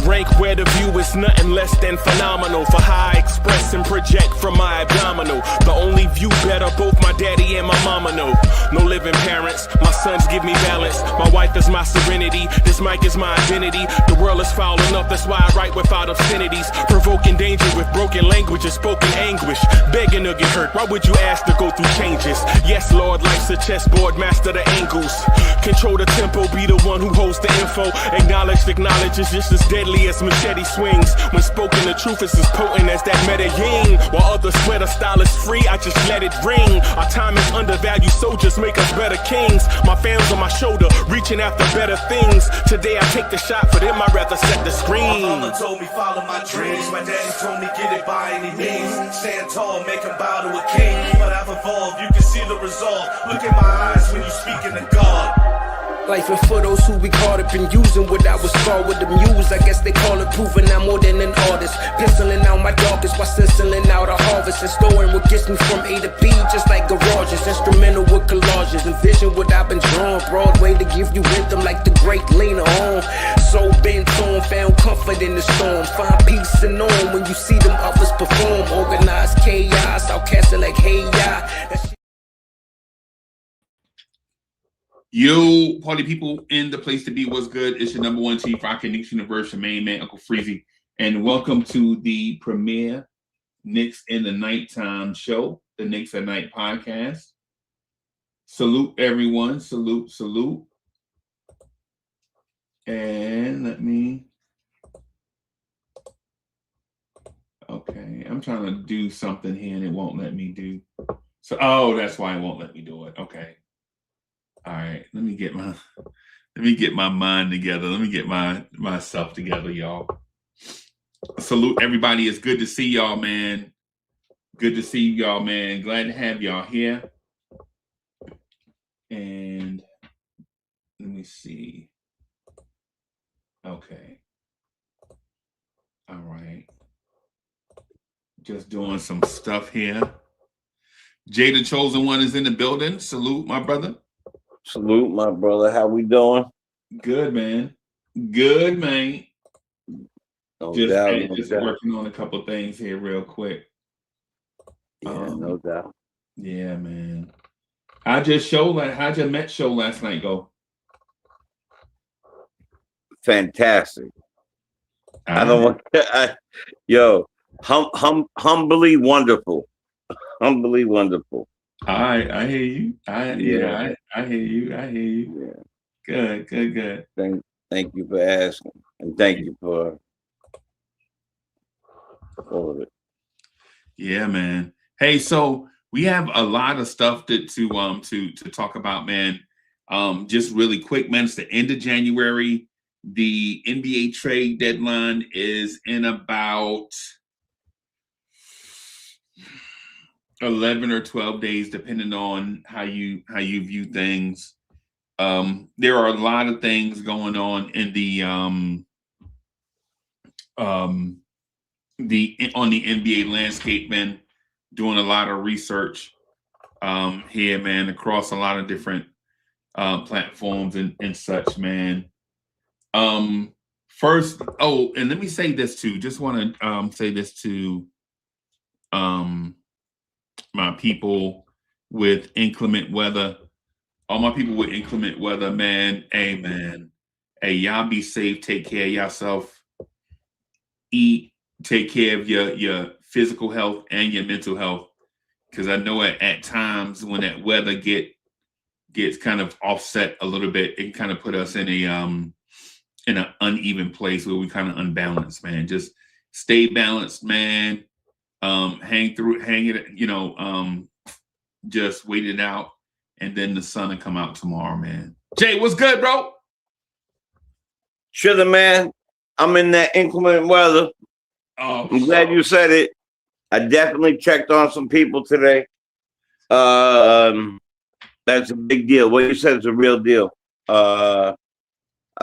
rank where the view is nothing less than phenomenal. For how I express and project from my abdominal. The only view better, both my daddy and my mama know. No living parents, my sons give me balance. My wife is my serenity, this mic is my identity. The world is foul enough, that's why I write without obscenities. Provoking danger with broken language and spoken anguish. Begging to get hurt, why would you ask to go through changes? Yes, Lord, life's a chessboard, master the angles. Control the tempo, be the one who holds the info. Acknowledge is just as deadly as machete swings. When spoken, the truth is as potent as that Medellin. While others swear the style is free, I just let it ring. Our time is undervalued, soldiers make us better kings. My fans on my shoulder, reaching after better things. Today I take the shot, for them I'd rather set the screen. My mama told me follow my dreams. My daddy told me get it by any means. Stand tall, make him bow to a king. But I've evolved, you can see the resolve. Look in my eyes when you speaking to God. Life and for those who we caught up in using what I was called with the muse. I guess they call it proving I'm more than an artist. Penciling out my darkest while stenciling out a harvest. And storing what gets me from A to B, just like garages. Instrumental with collages. Envision what I've been drawn. Broadway to give you rhythm like the great Lena on. So bent on, found comfort in the storm. Find peace and on when you see them others perform. Organized chaos, outcasted like hey ya. Yo, party people in the place to be. What's good? It's your number one chief rockin' Knicks Universe, your main man, Uncle Freezy. And welcome to the premiere Knicks in the Nighttime show, the Knicks at Night podcast. Salute everyone. Salute, salute. And let me... Okay, I'm trying to do something here and it won't let me do... So, oh, that's why it won't let me do it. Okay. All right, let me get my mind together. Let me get myself together, y'all. Salute everybody. It's good to see y'all, man. Good to see y'all, man. Glad to have y'all here. And let me see. Okay. All right. Just doing some stuff here. Jay the Chosen One is in the building. Salute, my brother. Salute, my brother. How we doing? Good, man. Good, man. Just working on a couple of things here real quick. Yeah, no doubt. Yeah, man. How'd your Met show last night go? Fantastic. I don't want humbly wonderful. Humbly wonderful. I hear you. I hear you. Yeah. Good. Thank you for asking, and thank you for all of it. Yeah, man. Hey, so we have a lot of stuff to talk about, man. Just really quick, man. It's the end of January. The NBA trade deadline is in about 11 or 12 days, depending on how you view things. There are a lot of things going on in on the NBA landscape, man. Doing a lot of research here, man, across a lot of different platforms and such, man. First, and let me say this too. Just want to say this to my people with inclement weather. All my people with inclement weather, man. Hey, man. Hey, y'all be safe. Take care of yourself. Eat. Take care of your physical health and your mental health. Because I know at times when that weather gets kind of offset a little bit, it can kind of put us in an uneven place where we kind of unbalanced, man. Just stay balanced, man. Hang it, just wait it out, and then the sun will come out tomorrow, man. Jay, what's good, bro? Sugar, man. I'm in that inclement weather. Oh, I'm glad you said it. I definitely checked on some people today. That's a big deal. What you said is a real deal. I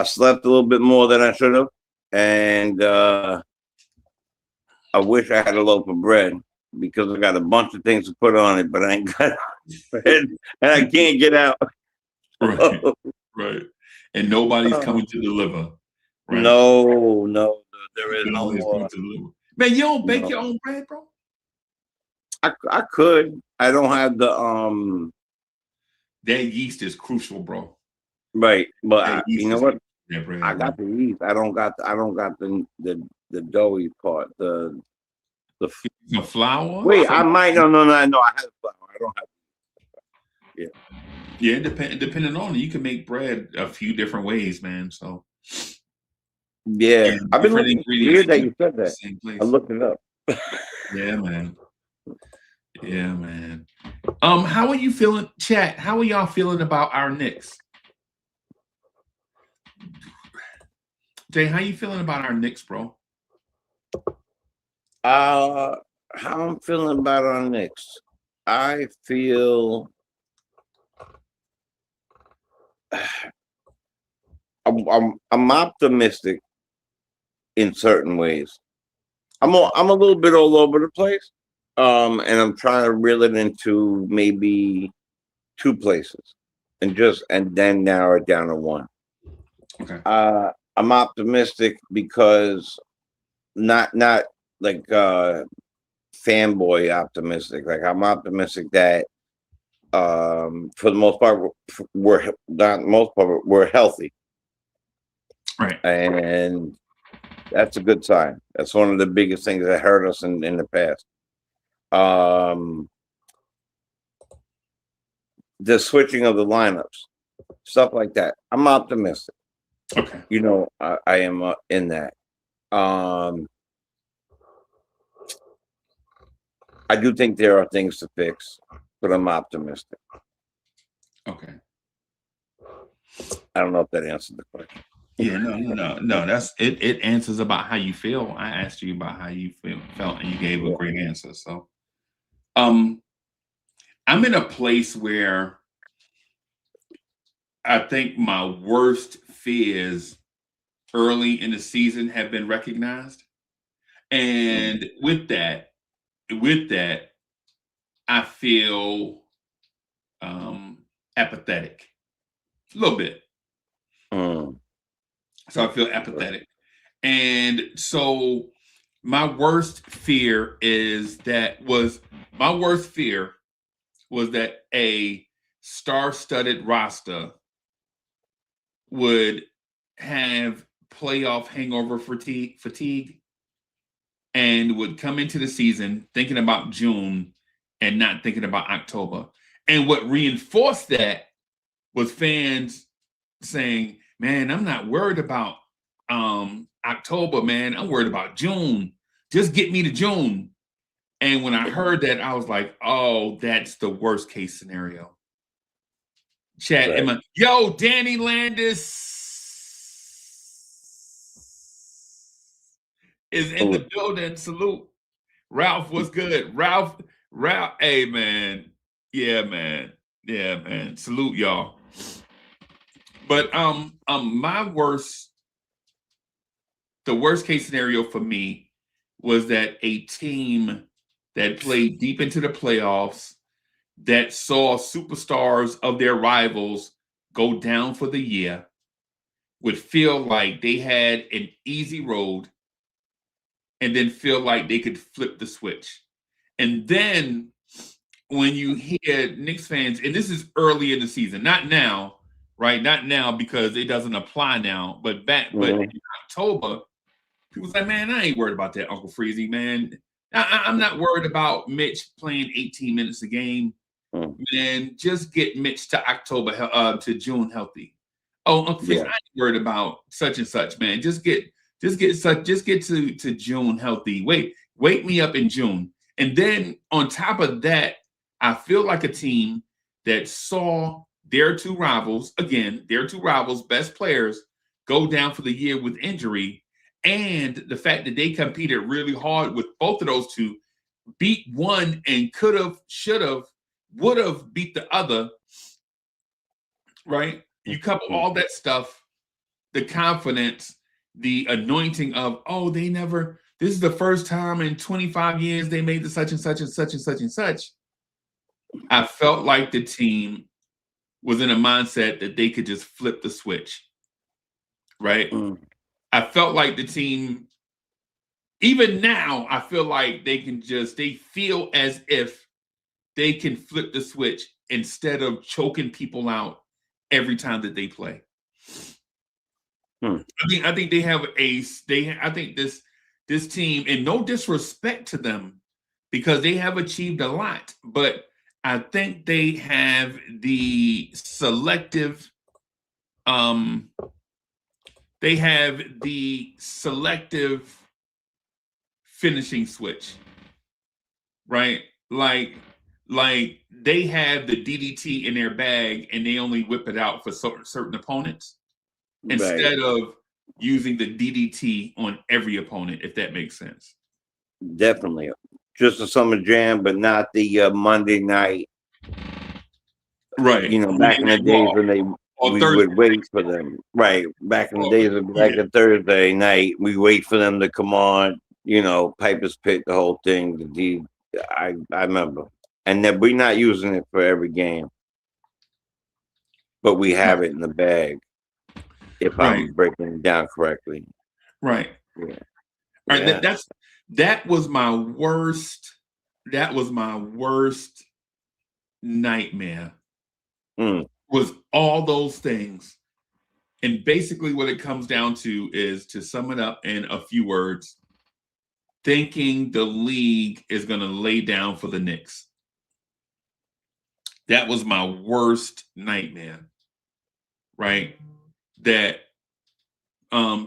slept a little bit more than I should have, and I wish I had a loaf of bread because I got a bunch of things to put on it, but I ain't got bread, and I can't get out. Right. And nobody's coming to deliver. Right? No. There is You no always more. go to the man. You don't bake No. your own bread, bro. I could. I don't have the That yeast is crucial, bro. right, but That yeast you know is what? that bread, I got bro. the yeast. I don't got the doughy part. The The flour. wait, I might no. I have flour. I don't have. Yeah, depending on it, you can make bread a few different ways, man. So Yeah, and I've been different looking. ingredients Weird that in you said the that. same I place. looked it up. Yeah, man. Yeah, man. How are you feeling, chat? How are y'all feeling about our Knicks? Jay, how you feeling about our Knicks, bro? How I'm feeling about our Knicks? I feel I'm optimistic in certain ways. I'm a little bit all over the place, and I'm trying to reel it into maybe two places, and then narrow it down to one. Okay. I'm optimistic because not like fanboy optimistic. Like I'm optimistic that for the most part we're not most part we're healthy, Right. and that's a good sign. That's one of the biggest things that hurt us in the past. The switching of the lineups, stuff like that. I'm optimistic. Okay. You know, I am in that. I do think there are things to fix, but I'm optimistic. Okay. I don't know if that answered the question. Yeah, no. That's it. It answers about how you feel. I asked you about how you felt, and you gave a great answer. So, I'm in a place where I think my worst fears early in the season have been recognized, and with that, I feel apathetic, a little bit. So I feel apathetic. And so my worst fear was that a star-studded roster would have playoff hangover fatigue and would come into the season thinking about June and not thinking about October. And what reinforced that was fans saying, man, I'm not worried about October, man. I'm worried about June. Just get me to June. And when I heard that, I was like, oh, that's the worst case scenario. Chat, Right. yo, Danny Landis is in the building. Salute. Ralph, what's good? Ralph, hey, man. Yeah, man. Salute, y'all. But the worst case scenario for me was that a team that played deep into the playoffs, that saw superstars of their rivals go down for the year, would feel like they had an easy road and then feel like they could flip the switch. And then when you hear Knicks fans, and this is early in the season, not now, right? Not now because it doesn't apply now, but but in October, people say, man, I ain't worried about that, Uncle Freezy, man. I'm not worried about Mitch playing 18 minutes a game. Man, just get Mitch to to June healthy. Oh, Uncle Freezy, I ain't worried about such and such, man. Just get to June healthy. Wake me up in June. And then on top of that, I feel like a team that saw their two rivals, best players, go down for the year with injury. And the fact that they competed really hard with both of those two, beat one and could have, should have, would have beat the other, right? You couple all that stuff, the confidence, the anointing of, oh, this is the first time in 25 years they made the such and such and such and such and such. I felt like the team was in a mindset that they could just flip the switch, right? I felt like the team even now, I feel like they feel as if they can flip the switch instead of choking people out every time that they play. I think they have I think this team, and no disrespect to them, because they have achieved a lot, but I think they have the selective finishing switch, right? Like they have the DDT in their bag and they only whip it out for certain opponents instead of using the DDT on every opponent, if that makes sense. Definitely. Just a summer jam, but not the Monday night. Right. You know, back in the days when we would wait for them. Right. Back in the days, it'd be like a Thursday night. We wait for them to come on, you know, Piper's Pit, the whole thing. I remember. And then we're not using it for every game. But we have it in the bag. If I'm breaking it down correctly. Right. Yeah. All right. That was my worst. That was my worst nightmare. Was all those things. And basically what it comes down to is, to sum it up in a few words, thinking the league is going to lay down for the Knicks. That was my worst nightmare, right? That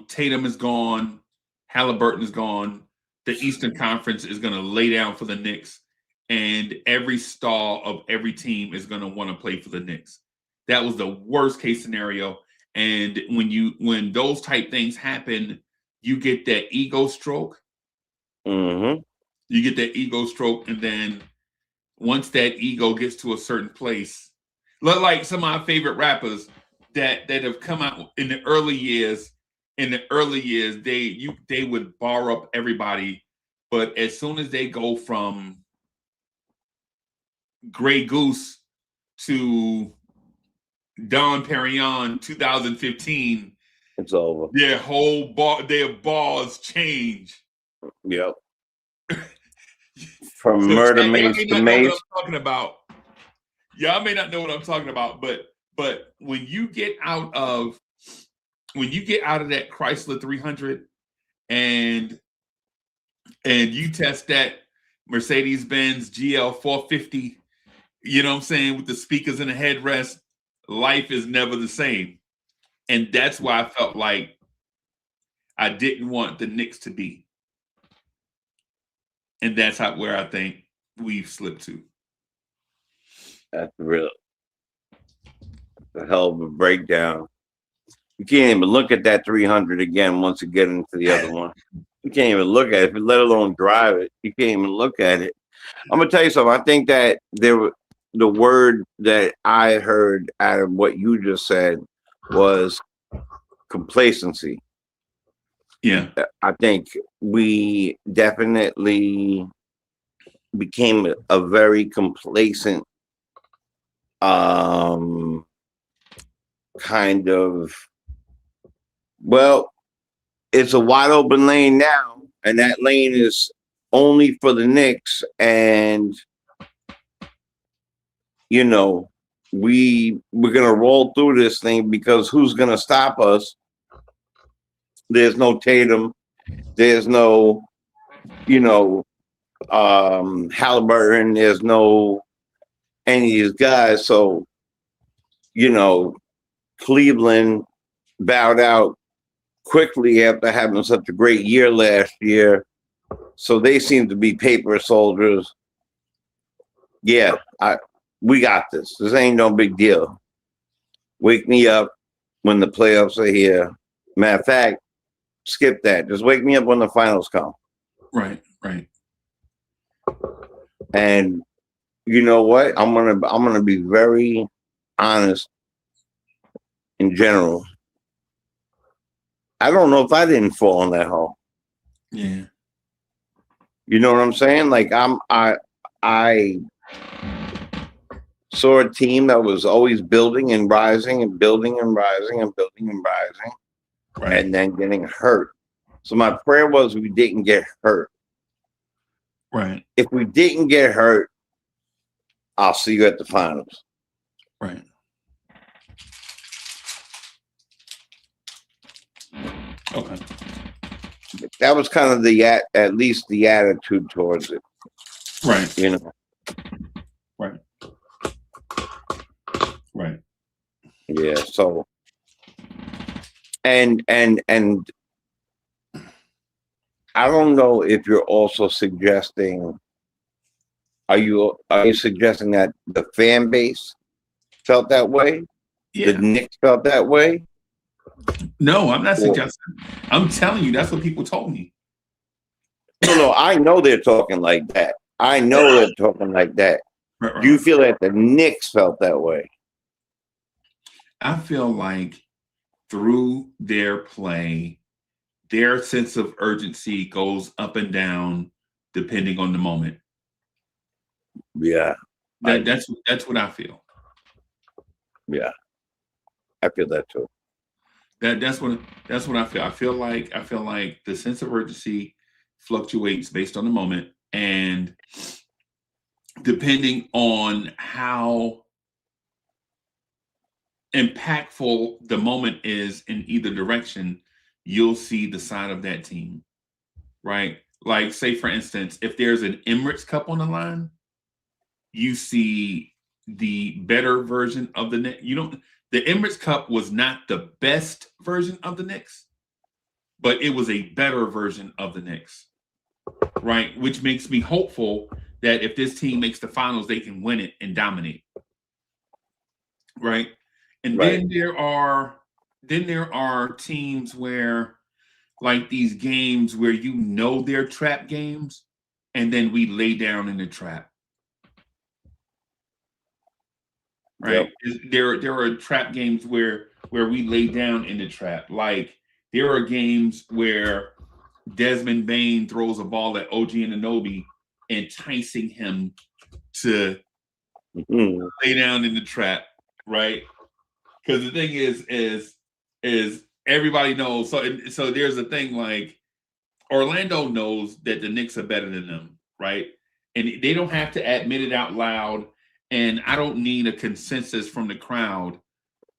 Tatum is gone, Halliburton is gone, the Eastern Conference is going to lay down for the Knicks, and every star of every team is going to want to play for the Knicks. That was the worst case scenario. And when those type things happen, you get that ego stroke. Mm-hmm. You get that ego stroke, and then once that ego gets to a certain place, like some of my favorite rappers that have come out in the early years. In the early years, they would bar up everybody, but as soon as they go from Grey Goose to Don Perignon 2015, it's over. Their bars change. Yep. From Murder Mace to Mace. Talking about. Y'all may not know what I'm talking about, but when you get out of that Chrysler 300 and you test that Mercedes-Benz GL 450, you know what I'm saying, with the speakers and the headrest, life is never the same. And that's why I felt like I didn't want the Knicks to be. And that's where I think we've slipped to. That's a hell of a breakdown. You can't even look at that 300 again once you get into the other one. You can't even look at it, let alone drive it. You can't even look at it. I'm gonna tell you something. I think that the word that I heard out of what you just said was complacency. Yeah. I think we definitely became a very complacent kind of, well, it's a wide open lane now, and that lane is only for the Knicks. And you know, we're gonna roll through this thing, because who's gonna stop us? There's no Tatum, there's no, Halliburton, there's no any of these guys. So, Cleveland bowed out quickly after having such a great year last year. So they seem to be paper soldiers. Yeah, we got this. This ain't no big deal. Wake me up when the playoffs are here. Matter of fact, skip that. Just wake me up when the finals come. Right. And you know what? I'm gonna be very honest. In general, I don't know if I didn't fall in that hole. Yeah. You know what I'm saying? Like I saw a team that was always building and rising and building and rising and building and rising, right, and then getting hurt. So my prayer was we didn't get hurt. Right. If we didn't get hurt, I'll see you at the finals. Right. Okay. That was kind of at least the attitude towards it. Right. You know. Right. Right. Yeah. So. And I don't know if you're also suggesting. Are you suggesting that the fan base felt that way? Yeah. The Knicks felt that way? No, I'm not suggesting. I'm telling you, that's what people told me. No, I know they're talking like that. I know they're talking like that. Right. Do you feel that the Knicks felt that way? I feel like through their play, their sense of urgency goes up and down depending on the moment. Yeah. That's what I feel. Yeah. I feel that too. That's what I feel. I feel like the sense of urgency fluctuates based on the moment, and depending on how impactful the moment is in either direction, you'll see the side of that team, right? Like, say for instance, if there's an Emirates Cup on the line, you see the better version of the Knicks. The Emirates Cup was not the best version of the Knicks, but it was a better version of the Knicks, right? Which makes me hopeful that if this team makes the finals, they can win it and dominate, right? And then there are teams where, like these games where they're trap games, and then we lay down in the trap. Right. Yep. There are trap games where we lay down in the trap. Like there are games where Desmond Bain throws a ball at OG Anunoby, enticing him to lay down in the trap, right? Because the thing is everybody knows. So there's a thing like Orlando knows that the Knicks are better than them, right? And they don't have to admit it out loud. And I don't need a consensus from the crowd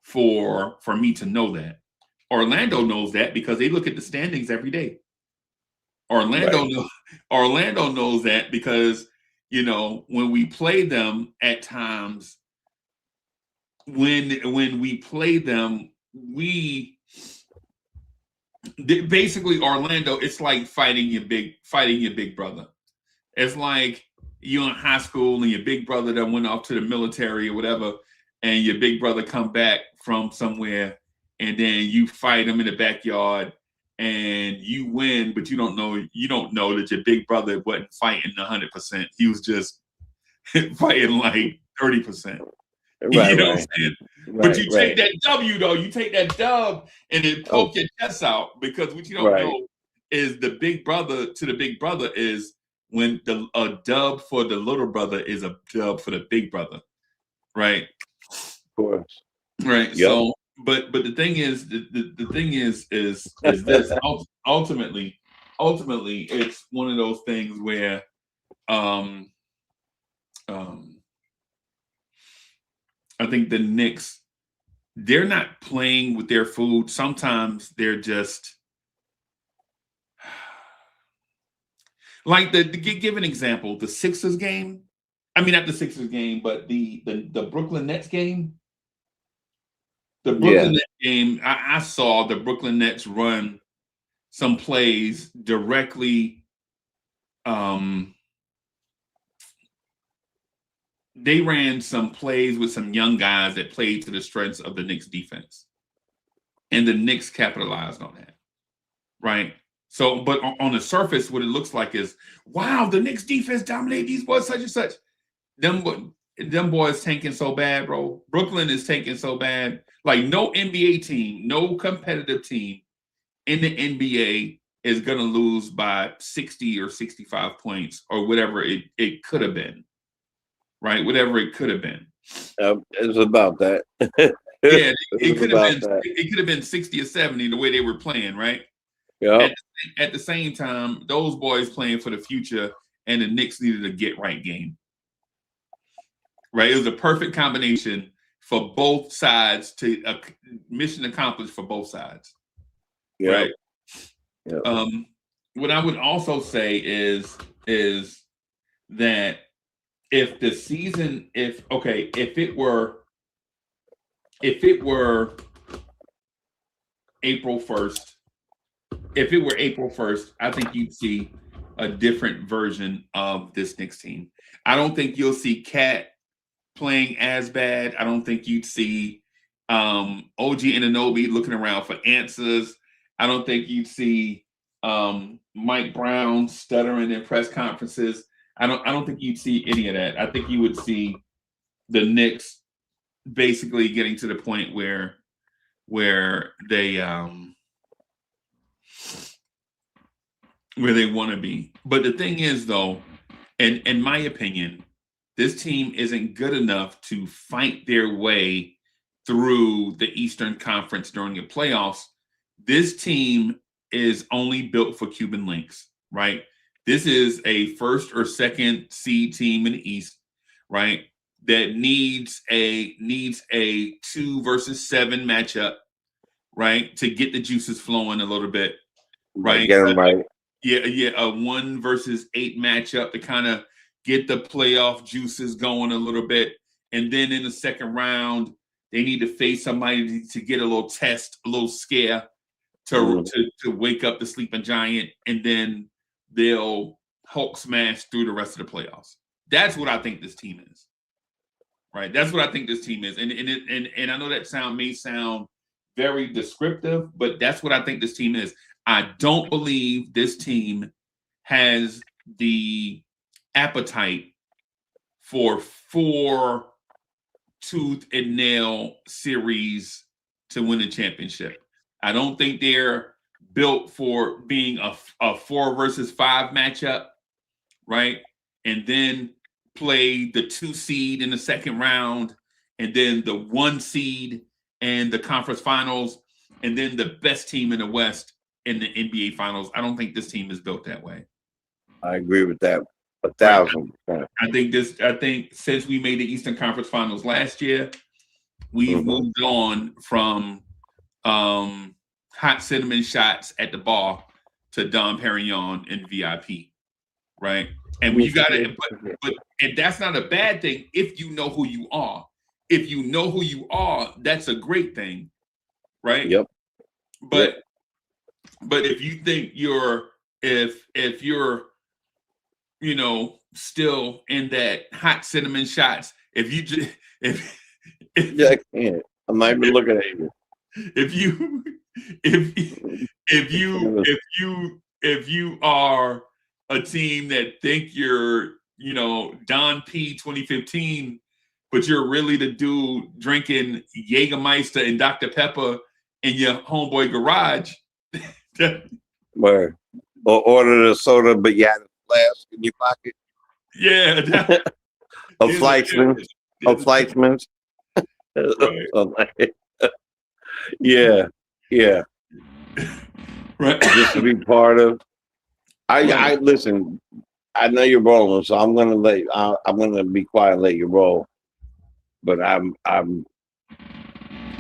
for me to know that. Orlando knows that because they look at the standings every day. Orlando knows that because, when we play them at times, when we play them, basically Orlando, it's like fighting your big brother. It's like you're in high school and your big brother that went off to the military or whatever, and your big brother come back from somewhere, and then you fight him in the backyard and you win, but you don't know that your big brother wasn't fighting 100%. He was just fighting like 30%. Right, you know what I'm saying? But you take that W though, you take that dub and then poke your chest out, because what you don't know is the big brother to the big brother is when a dub for the little brother is a dub for the big brother, right? Of course, right. Yep. So, but the thing is, the thing is this. ultimately, it's one of those things where, I think the Knicks, they're not playing with their food. Sometimes they're just. Like give an example, the Sixers game. I mean, not the Sixers game, but the Brooklyn Nets game. The Brooklyn Nets game, I saw the Brooklyn Nets run some plays directly. They ran some plays with some young guys that played to the strengths of the Knicks defense. And the Knicks capitalized on that, right? So, but on the surface, what it looks like is, wow, the Knicks defense dominated these boys, such and such. Them boys tanking so bad, bro. Brooklyn is tanking so bad. Like no NBA team, no competitive team in the NBA is going to lose by 60 or 65 points or whatever it could have been, right? Whatever it could have been. It's about that. Yeah, it could have been 60 or 70 the way they were playing, right? Yeah. At the same time, those boys playing for the future, and the Knicks needed a get right game. Right, it was a perfect combination for both sides to mission accomplished for both sides. Yeah. Right. Yeah. What I would also say is that if the season, if it were April 1st, I think you'd see a different version of this Knicks team. I don't think you'll see Cat playing as bad. I don't think you'd see OG Anunoby looking around for answers. I don't think you'd see Mike Brown stuttering in press conferences. I don't think you'd see any of that. I think you would see the Knicks basically getting to the point where they want to be. But the thing is, though, and in my opinion, this team isn't good enough to fight their way through the Eastern Conference during the playoffs. This team is only built for Cuban links, right? This is a first or second seed team in the East, right? That needs a 2 versus 7 matchup, right? To get the juices flowing a little bit, right? Get them right. Yeah, a 1 versus 8 matchup to kind of get the playoff juices going a little bit. And then in the second round, they need to face somebody to get a little test, a little scare to wake up the sleeping giant, and then they'll Hulk smash through the rest of the playoffs. That's what I think this team is. Right? That's what I think this team is. And I know that may sound very descriptive, but that's what I think this team is. I don't believe this team has the appetite for 4 tooth and nail series to win a championship. I don't think they're built for being a 4 versus 5 matchup, right? And then play the 2 seed in the second round, and then the 1 seed and the conference finals, and then the best team in the West in the NBA finals. I don't think this team is built that way. I agree with that 1,000%. I think since we made the Eastern Conference Finals last year, we've moved on from hot cinnamon shots at the bar to Dom Perignon and VIP, right? And when you got it, but and that's not a bad thing if you know who you are. If you know who you are, that's a great thing, right? Yep. But if you think if you're still in that hot cinnamon shots, if I can't. I'm not even looking at you. If you are a team that think you're Don P 2015, but you're really the dude drinking Jägermeister and Dr. Pepper in your homeboy garage. Where? Or order the soda, but you had a flask in your pocket. Yeah. A Fleischman's. Right. Yeah. Right. Just to be part of. I listen. I know you're rolling, so I'm gonna be quiet and let you roll. But I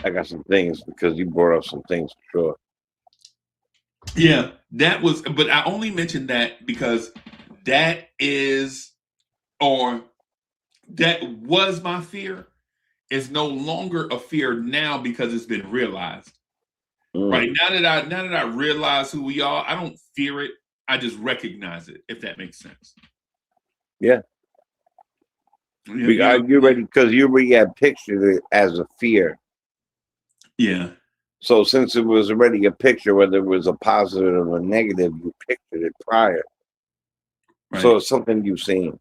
got some things because you brought up some things for sure. Yeah, but I only mentioned that because that was my fear. It's no longer a fear now because it's been realized. Right now that I realize who we are, I don't fear it. I just recognize it, if that makes sense. Yeah. You're ready because you already had pictured it as a fear. Yeah. So since it was already a picture, whether it was a positive or a negative, you pictured it prior. Right. So it's something you've seen.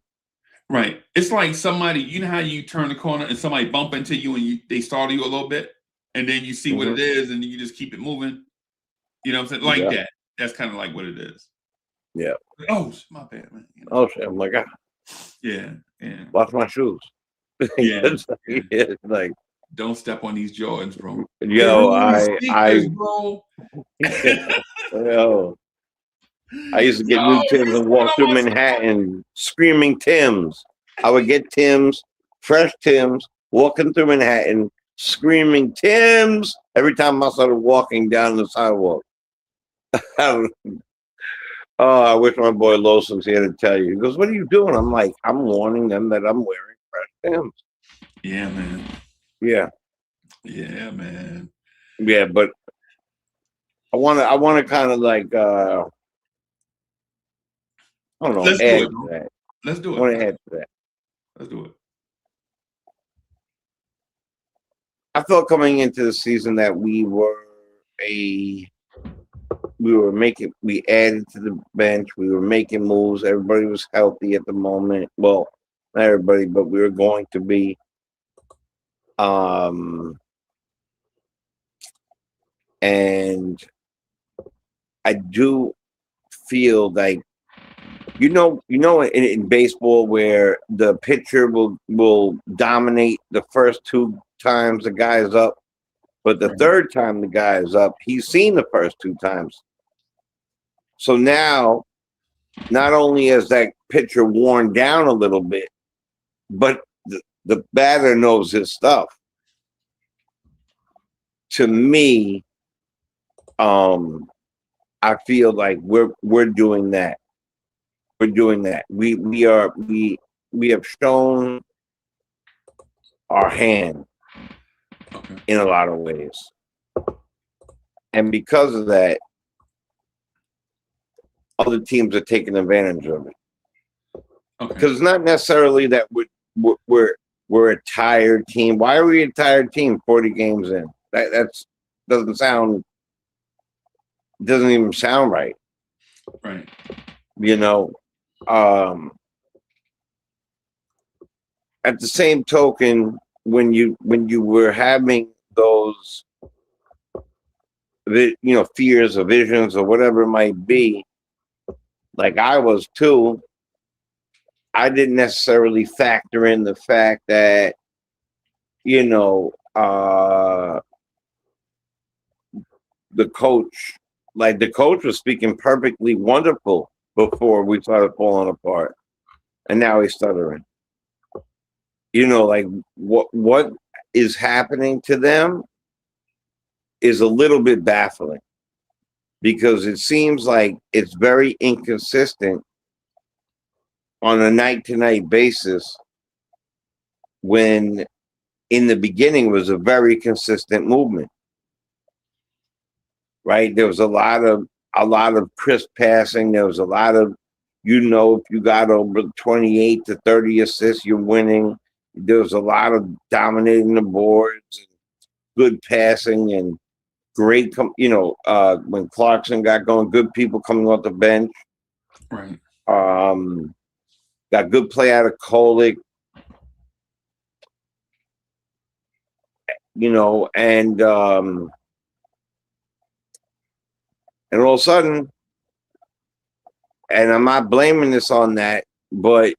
Right. It's like somebody, you know how you turn the corner and somebody bump into you and they startle you a little bit, and then you see what it is and you just keep it moving. You know what I'm saying? Like that. That's kind of like what it is. Yeah. Oh, my bad, man. Oh, shit. I'm like, yeah. Watch my shoes. Yeah. It's like, don't step on these Jordans, bro. Yo, sneakers, bro. Yo, I used to get new Tims and walk through Manhattan screaming Tims. I would get Tims, fresh Tims, walking through Manhattan screaming Tims every time I started walking down the sidewalk. Oh, I wish my boy Los was here to tell you. He goes, "What are you doing?" I'm like, "I'm warning them that I'm wearing fresh Tims." Yeah, man. Yeah, Yeah, man. yeah, but I want to kind of like, I don't know, Let's do add it, to bro. that. Let's do I want it. to add to that. Let's do it. I felt coming into the season that we added to the bench. We were making moves. Everybody was healthy at the moment. Well, not everybody, but we were going to be. And I do feel like, in baseball where the pitcher will dominate the first two times the guy is up, but the third time the guy is up, he's seen the first two times. So now, not only is that pitcher worn down a little bit, but the batter knows his stuff. To me, I feel like we're doing that. We're doing that. We have shown our hand in a lot of ways, and because of that, other teams are taking advantage of it. Because it's not necessarily that we're a tired team. Why are we a tired team 40 games in? That's doesn't even sound right. Right. At the same token, when you were having those fears or visions or whatever it might be, like I was too, I didn't necessarily factor in the fact that the coach was speaking perfectly wonderful before we started falling apart, and now he's stuttering. Like what is happening to them is a little bit baffling, because it seems like it's very inconsistent on a night-to-night basis, when in the beginning was a very consistent movement. Right? There was a lot of crisp passing. There was a lot of, if you got over 28 to 30 assists, you're winning. There was a lot of dominating the boards, good passing, and great, when Clarkson got going, good people coming off the bench. Right. Got good play out of Kolick. And all of a sudden, and I'm not blaming this on that, but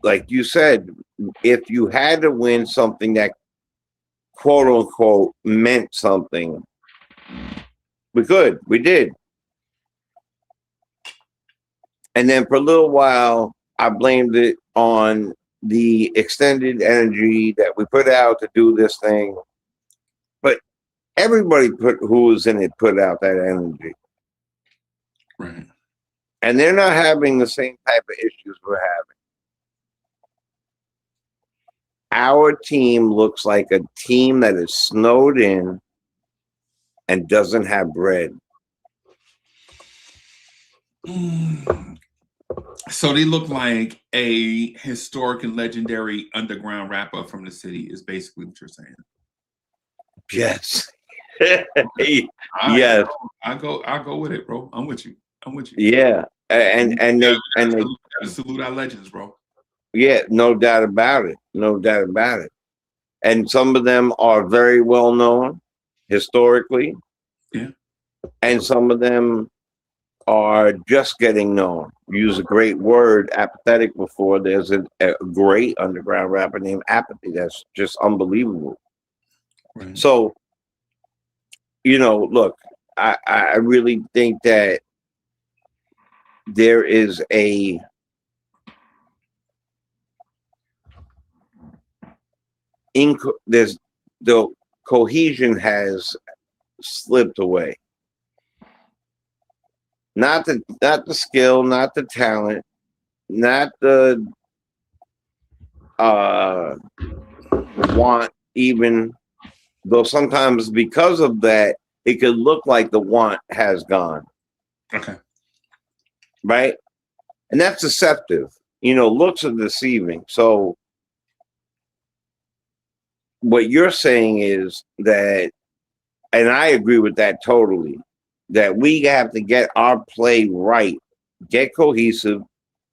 like you said, if you had to win something that quote unquote meant something, we did. And then for a little while, I blamed it on the extended energy that we put out to do this thing. But everybody who was in it put out that energy. Right. And they're not having the same type of issues we're having. Our team looks like a team that is snowed in and doesn't have bread. So they look like a historic and legendary underground rapper from the city, is basically what you're saying. Yes. Yes. I'll go with it, bro. I'm with you. Yeah. And they salute our legends, bro. Yeah, no doubt about it. And some of them are very well known historically. Yeah. And some of them are just getting known. Use a great word, apathetic, before. There's a great underground rapper named Apathy that's just unbelievable. Right. So, look, I really think that there is there's the cohesion has slipped away. Not the skill, not the talent, not the want even, though sometimes because of that, it could look like the want has gone. Okay. Right? And that's deceptive. Looks are deceiving. So what you're saying is that, and I agree with that totally, that we have to get our play right, get cohesive,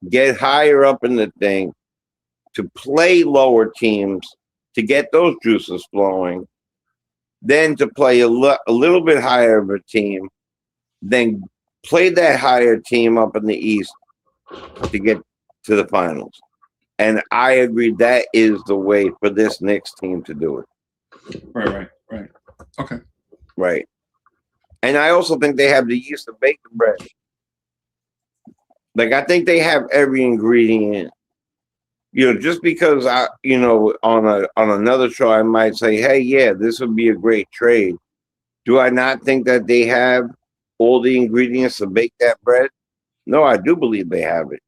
get higher up in the thing, to play lower teams, to get those juices flowing, then to play a little bit higher of a team, then play that higher team up in the East to get to the finals. And I agree that is the way for this Knicks team to do it. Right. Okay. Right. And I also think they have the yeast to bake the bread. Like, I think they have every ingredient. Just because on another show I might say, hey, yeah, this would be a great trade. Do I not think that they have all the ingredients to bake that bread? No, I do believe they have it.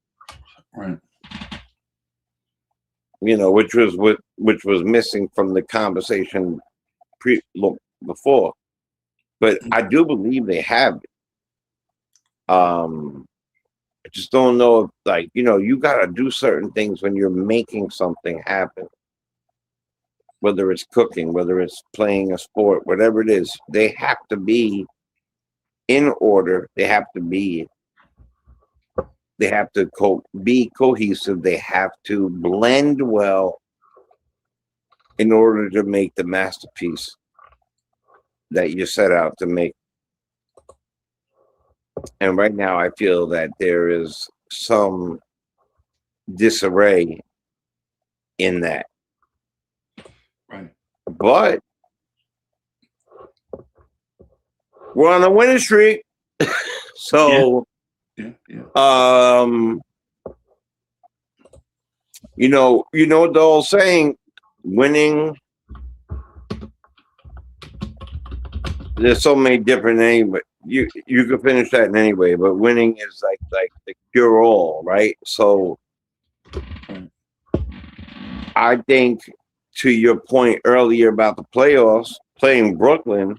Right. Which was missing from the conversation before. But I do believe they have it. I just don't know if, you got to do certain things when you're making something happen. Whether it's cooking, whether it's playing a sport, whatever it is, they have to be in order. They have to be cohesive. They have to blend well in order to make the masterpiece that you set out to make. And right now, I feel that there is some disarray in that. Right. But we're on a winning streak. So, yeah. The old saying, winning. There's so many different names, but you could finish that in any way. But winning is like the cure all, right? So I think, to your point earlier about the playoffs, playing Brooklyn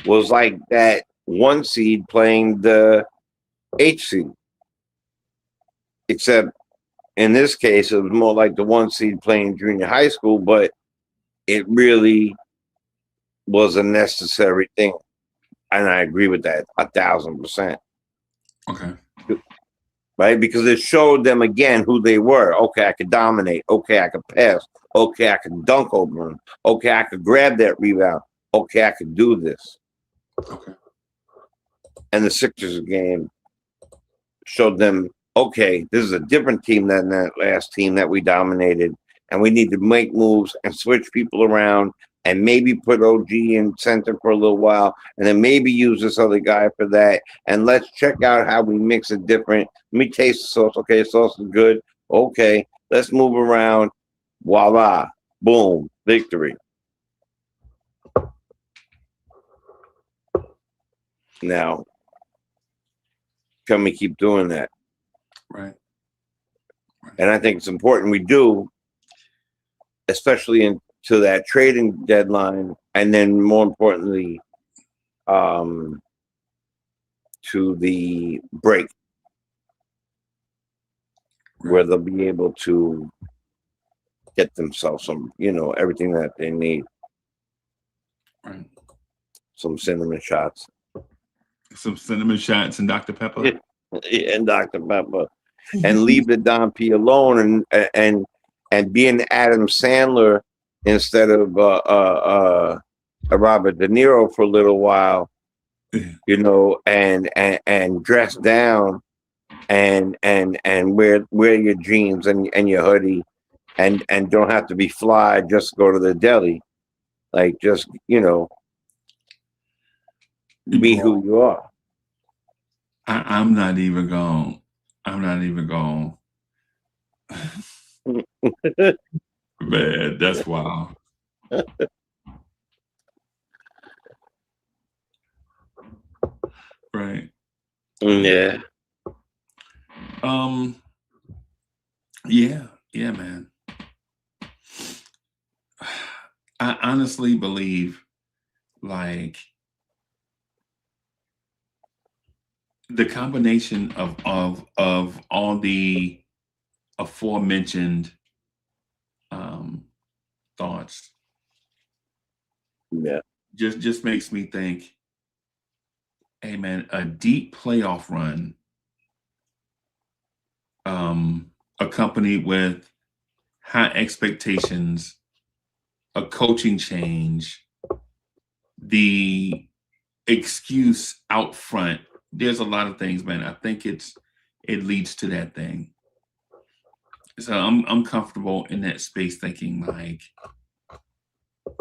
was like that 1 seed playing the 8 seed. Except in this case, it was more like the 1 seed playing junior high school, but it really was a necessary thing. And I agree with that 1,000%. Okay. Right? Because it showed them again who they were. Okay, I could dominate. Okay, I could pass. Okay, I could dunk over them. Okay, I could grab that rebound. Okay, I could do this. Okay. And the Sixers game showed them, okay, this is a different team than that last team that we dominated. And we need to make moves and switch people around and maybe put OG in center for a little while, and then maybe use this other guy for that. And let's check out how we mix it different. Let me taste the sauce. Okay, sauce is good. Okay, let's move around. Voila. Boom. Victory. Now, can we keep doing that? Right. And I think it's important we do, especially into that trading deadline, and then more importantly, to the break, where they'll be able to get themselves some, everything that they need. Right. Some cinnamon shots. Some cinnamon shots and Dr. Pepper. And Dr. Pepper. And leave the Don P alone and be an Adam Sandler instead of Robert De Niro for a little while, and dress down and wear your jeans and your hoodie and don't have to be fly, just go to the deli. Like, just, Be who you are. I'm not even going. I'm not even going. Man, that's wild. Right. Yeah. Yeah, man. I honestly believe like the combination of all the aforementioned thoughts Yeah. just makes me think, hey man, a deep playoff run accompanied with high expectations, a coaching change, the excuse out front. There's a lot of things, man. I think it leads to that thing. So I'm comfortable in that space thinking like,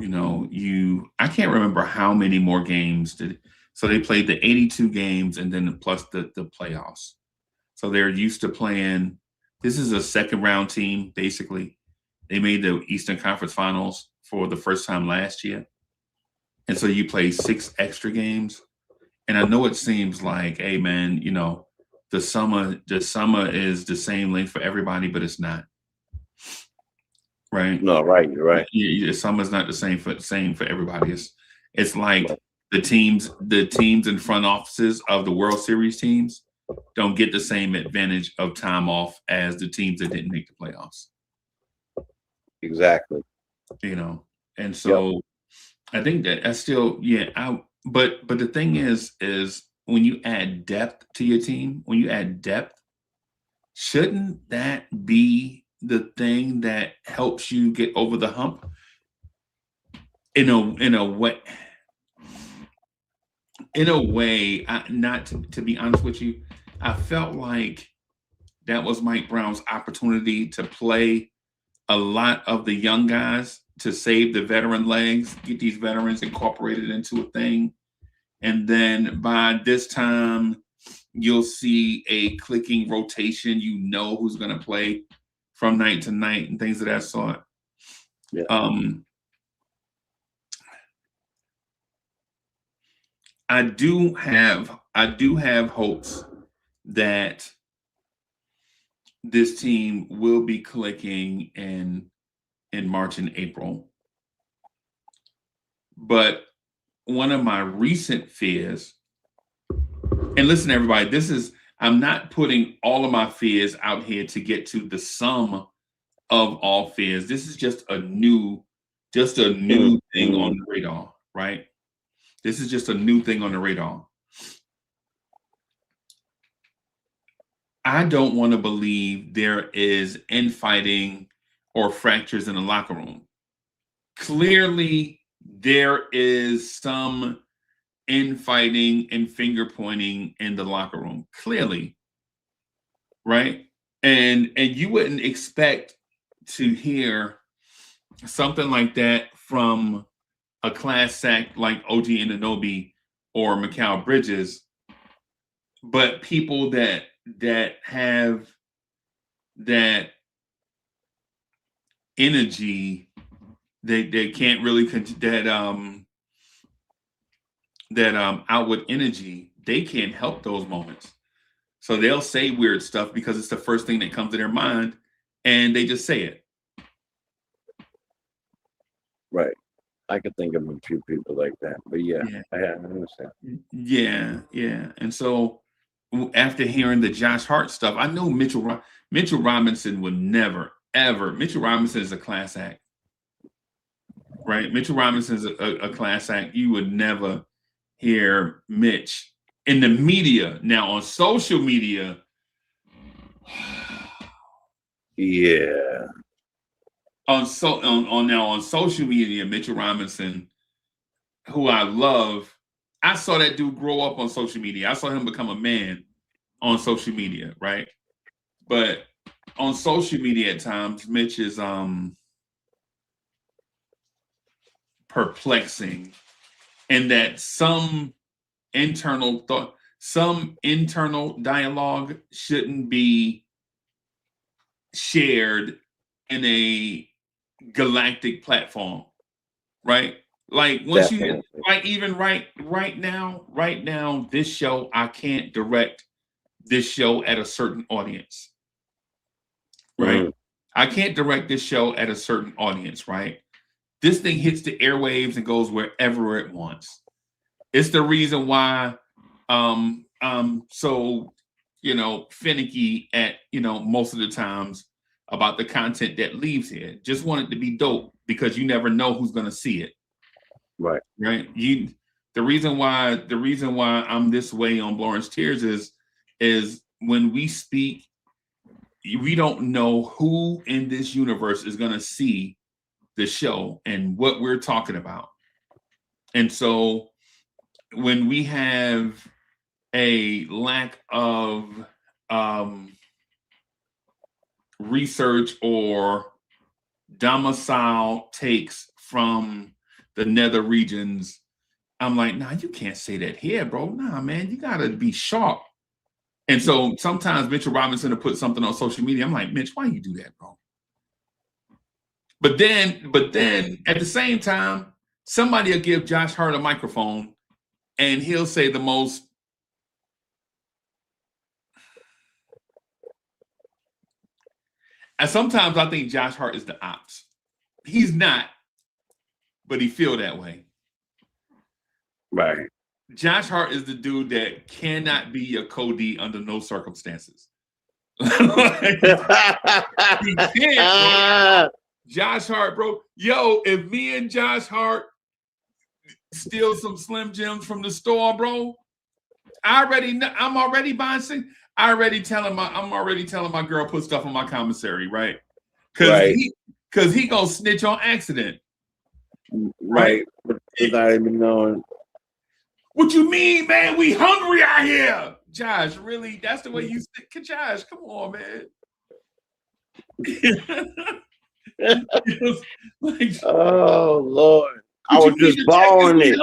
I can't remember how many more games so they played the 82 games and then plus the playoffs. So they're used to playing. This is a second round team, basically. They made the Eastern Conference Finals for the first time last year. And so you play 6 extra games. And I know it seems like, hey man, the summer is the same length for everybody, but it's not. Right? No, right, you're right. The summer's not the same for everybody. It's like the teams and front offices of the World Series teams don't get the same advantage of time off as the teams that didn't make the playoffs. Exactly. And so I think that's still, but the thing is when you add depth to your team, shouldn't that be the thing that helps you get over the hump? In a way, not to be honest with you, I felt like that was Mike Brown's opportunity to play a lot of the young guys to save the veteran legs, get these veterans incorporated into a thing. And then by this time, you'll see a clicking rotation. Who's going to play from night to night and things of that sort. Yeah. I do have hopes that this team will be clicking in March and April. But one of my recent fears, and listen, everybody, I'm not putting all of my fears out here to get to the sum of all fears. This is just a new thing on the radar, right? This is just a new thing on the radar. I don't want to believe there is infighting or fractures in the locker room. Clearly, there is some infighting and finger pointing in the locker room. Clearly, right? And you wouldn't expect to hear something like that from a class act like OG Anunoby or Mikal Bridges, but people that have that energy, they can't really outward energy, they can't help those moments. So they'll say weird stuff because it's the first thing that comes to their mind, and they just say it. Right. I could think of a few people like that, but I understand. Yeah. And so after hearing the Josh Hart stuff, I know Mitchell Robinson would never, ever. Mitchell Robinson is a class act, right? Mitchell Robinson is a class act. You would never hear Mitch in the media. Now on social media, yeah. On social media, Mitchell Robinson, who I love, I saw that dude grow up on social media. I saw him become a man on social media, right? But on social media at times, Mitch is perplexing in that some internal thought, some internal dialogue shouldn't be shared in a galactic platform, right? Like once you Definitely. like even right now, this show, I can't direct this show at a certain audience, right? Mm. I can't direct this show at a certain audience, right? This thing hits the airwaves and goes wherever it wants. It's the reason why so finicky at most of the times about the content that leaves here. Just want it to be dope because you never know who's gonna see it. Right. Right. The reason why I'm this way on Lawrence Tears is when we speak, we don't know who in this universe is gonna see the show and what we're talking about. And so when we have a lack of research or domicile takes from the nether regions, I'm like, nah, you can't say that here, bro. Nah, man, you gotta be sharp. And so sometimes Mitchell Robinson will put something on social media. I'm like, Mitch, why you do that, bro? But then at the same time, somebody will give Josh Hart a microphone and he'll say the most and sometimes I think Josh Hart is the ops. He's not, but he feel that way. Right. Josh Hart is the dude that cannot be a Cody under no circumstances. Like, he can't, bro. Josh Hart, bro. Yo, if me and Josh Hart steal some Slim Jims from the store, bro, I'm already buying. I'm already telling my girl put stuff on my commissary, right? Because he gonna snitch on accident, right? Without even knowing. What you mean, man? We hungry out here, Josh. Really? That's the way you think, Josh? Come on, man. Like, oh Lord, I was just borrowing it.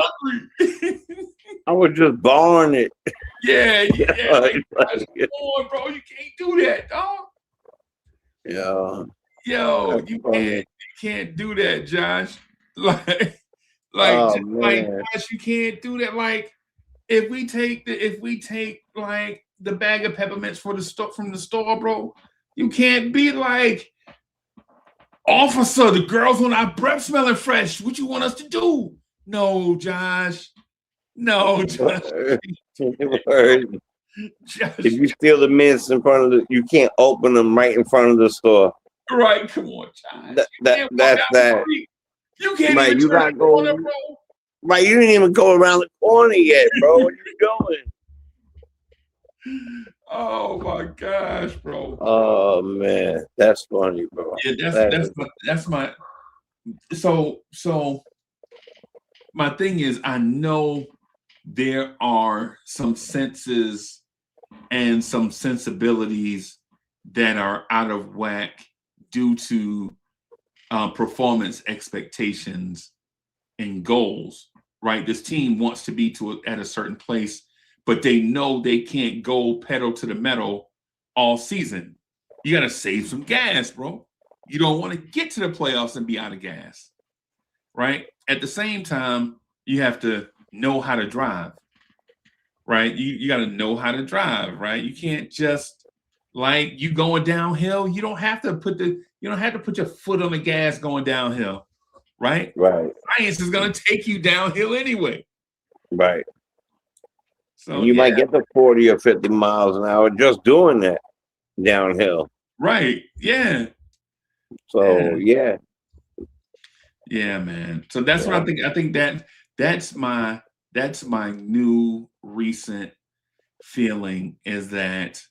I was just borrowing it. Yeah. Like, come on, bro. You can't do that, dog. Yeah. Yo, you can't do that, Josh. Like, Josh, you can't do that. Like, if we take like the bag of peppermints from the store, bro, you can't be like, officer, the girls want our breath smelling fresh. What you want us to do? No, Josh. No, Josh. If you steal the mints in front of you can't open them right in front of the store. Right, come on, Josh. That's that. You can't right, even you turn the corner, bro. Right, you didn't even go around the corner yet, bro. Where you going? Oh my gosh, bro. Oh man, that's funny, bro. Yeah, that's my so my thing is, I know there are some senses and some sensibilities that are out of whack due to performance expectations and goals, right? This team wants to be at a certain place, but they know they can't go pedal to the metal all season. You got to save some gas, bro. You don't want to get to the playoffs and be out of gas, right? At the same time, you have to know how to drive, right? You got to know how to drive, right? You can't just like you going downhill. You don't have to put your foot on the gas going downhill, right? Right. Science is going to take you downhill anyway. Right. So you might get to 40 or 50 miles an hour just doing that downhill. Right. Yeah. So yeah. Yeah, man. So that's what I think. I think that's my new recent feeling is that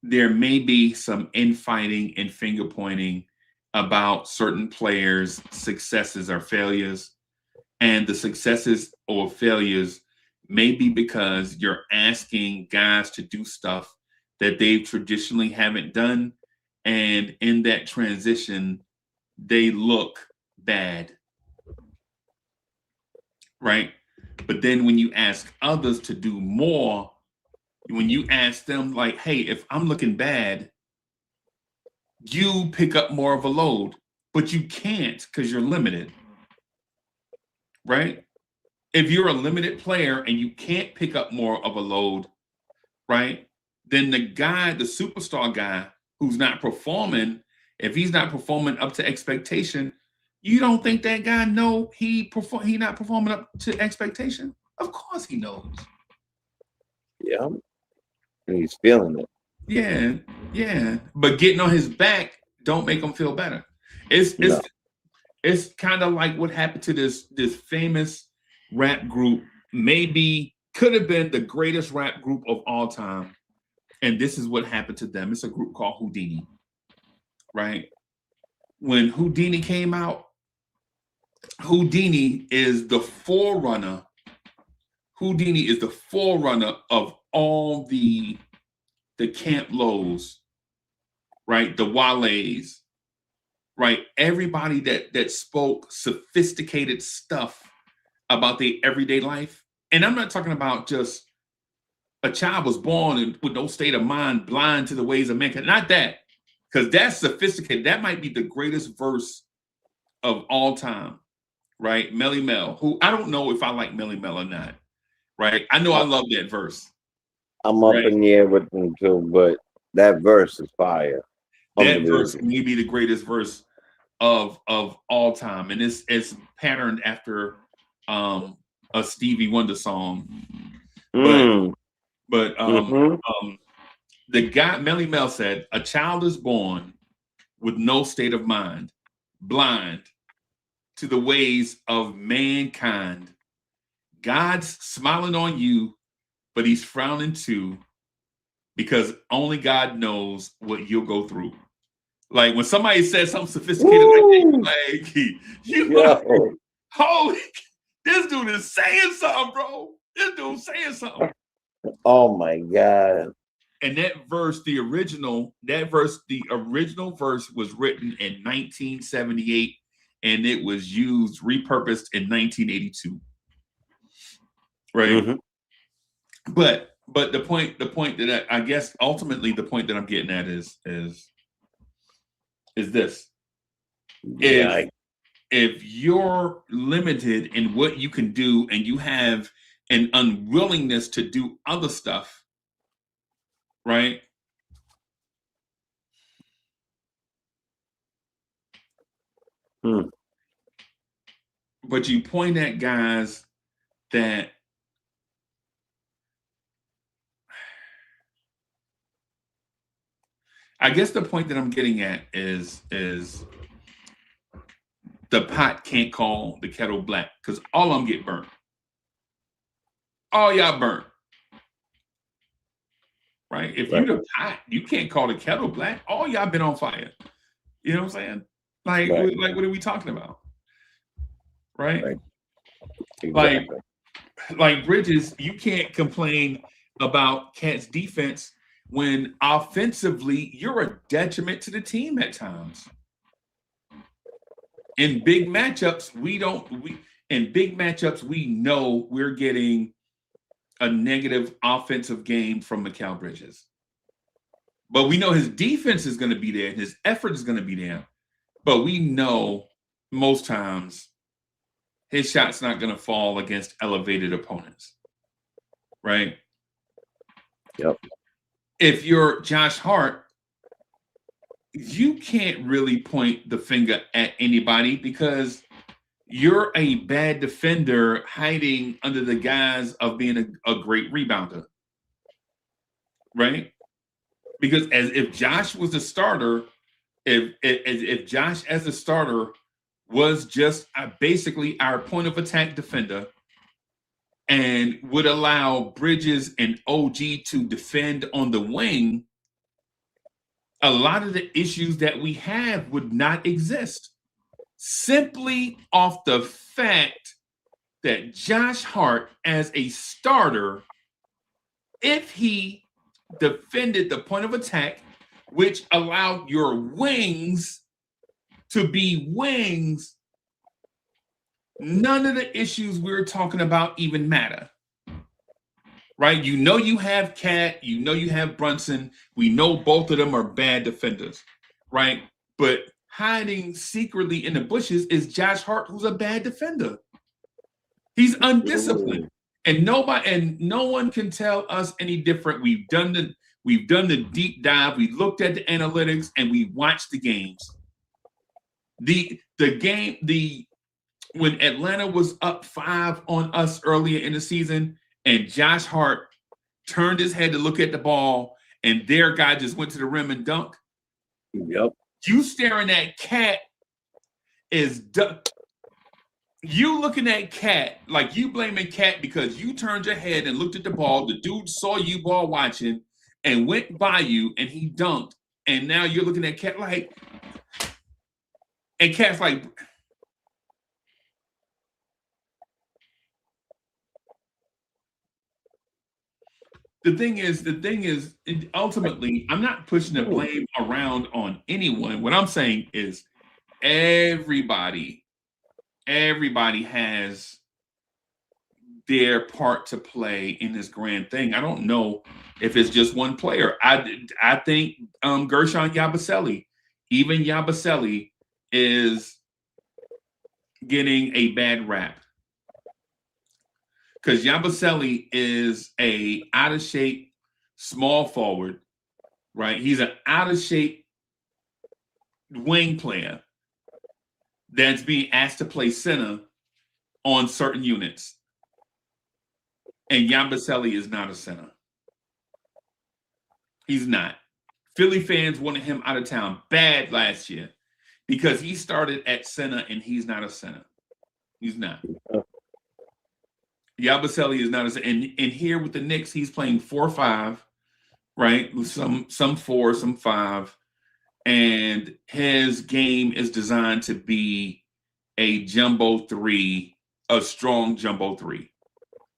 there may be some infighting and finger pointing about certain players' successes or failures. And the successes or failures may be because you're asking guys to do stuff that they traditionally haven't done. And in that transition, they look bad. Right? But then when you ask others to do more, when you ask them like, hey, if I'm looking bad, you pick up more of a load, but you can't because you're limited, right? If you're a limited player and you can't pick up more of a load, right? Then the guy, the superstar guy who's not performing, if he's not performing up to expectation, you don't think that guy know he not performing up to expectation? Of course he knows. Yeah. And he's feeling it. Yeah, yeah. But getting on his back don't make him feel better. It's kind of like what happened to this famous rap group, maybe could have been the greatest rap group of all time. And this is what happened to them. It's a group called Houdini, right? When Houdini came out, Houdini is the forerunner. Houdini is the forerunner of all the Camp Lows, right? The Wale's, right? Everybody that spoke sophisticated stuff about their everyday life. And I'm not talking about just a child was born with no state of mind, blind to the ways of mankind. Not that, because that's sophisticated. That might be the greatest verse of all time, right? Melly Mel, who I don't know if I like Melly Mel or not, right? I know I love that verse. I'm up in the air with them too, but that verse is fire. That verse may be the greatest verse of all time, and it's patterned after a Stevie Wonder song. But the guy Melly Mel said, "A child is born with no state of mind, blind to the ways of mankind. God's smiling on you, but he's frowning too, because only God knows what you'll go through." Like when somebody says something sophisticated like that, holy, this dude is saying something, bro. This dude's saying something. Oh my God. And that verse, the original verse was written in 1978, and it was repurposed in 1982. Right. Mm-hmm. But the point that I guess ultimately the point that I'm getting at is this. Yeah. If you're limited in what you can do and you have an unwillingness to do other stuff, right? But you point at guys that I guess the point that I'm getting at is the pot can't call the kettle black, because all of them get burnt. All y'all burnt. Right? If you the pot, you can't call the kettle black. All y'all been on fire. You know what I'm saying? Like what are we talking about? Right? Exactly. Like Bridges, you can't complain about Cat's defense when offensively you're a detriment to the team at times. In big matchups, we know we're getting a negative offensive game from Mikal Bridges. But we know his defense is going to be there and his effort is going to be there. But we know most times his shot's not going to fall against elevated opponents. Right? Yep. If you're Josh Hart, you can't really point the finger at anybody because you're a bad defender hiding under the guise of being a great rebounder. Right? Because if Josh was a starter, if Josh as a starter was just basically our point of attack defender and would allow Bridges and OG to defend on the wing, a lot of the issues that we have would not exist. Simply off the fact that Josh Hart, as a starter, if he defended the point of attack, which allowed your wings to be wings, none of the issues we're talking about even matter. Right? You know you have Cat, you know you have Brunson. We know both of them are bad defenders, right? But hiding secretly in the bushes is Josh Hart, who's a bad defender. He's undisciplined. And no one can tell us any different. We've done the deep dive, we looked at the analytics, and we watched the games. When Atlanta was up 5 on us earlier in the season, and Josh Hart turned his head to look at the ball, and their guy just went to the rim and dunked. Yep. You staring at Cat you looking at Cat like you blaming Cat because you turned your head and looked at the ball. The dude saw you ball watching and went by you, and he dunked. And now you're looking at Cat like, and Cat's like, The thing is, ultimately, I'm not pushing the blame around on anyone. What I'm saying is everybody has their part to play in this grand thing. I don't know if it's just one player. I think Gershon Yabusele, even Yabusele is getting a bad rap. Because Yabusele is a out of shape small forward, right? He's an out of shape wing player that's being asked to play center on certain units. And Yabusele is not a center. He's not. Philly fans wanted him out of town bad last year because he started at center and he's not a center. He's not. Yabusele is not and here with the Knicks, he's playing 4-5, right? Some 4, some 5. And his game is designed to be a jumbo 3, a strong jumbo 3.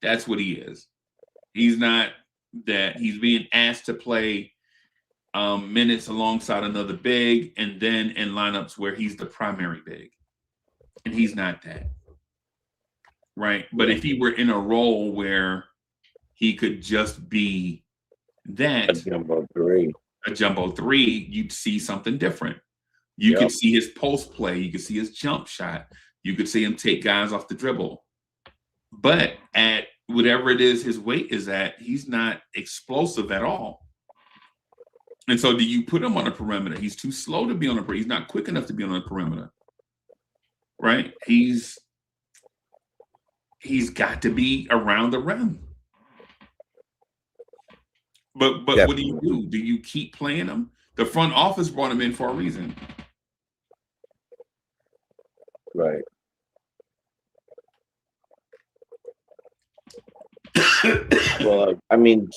That's what he is. He's not that. He's being asked to play minutes alongside another big and then in lineups where he's the primary big. And he's not that. Right. But if he were in a role where he could just be that, a jumbo 3, you'd see something different. You could see his post play. You could see his jump shot. You could see him take guys off the dribble. But at whatever it is his weight is at, he's not explosive at all. And so do you put him on a perimeter? He's too slow to be on a perimeter. He's not quick enough to be on a perimeter. Right? He's got to be around the rim. But what do you do? Do you keep playing him? The front office brought him in for a reason. Right. Well, I mean,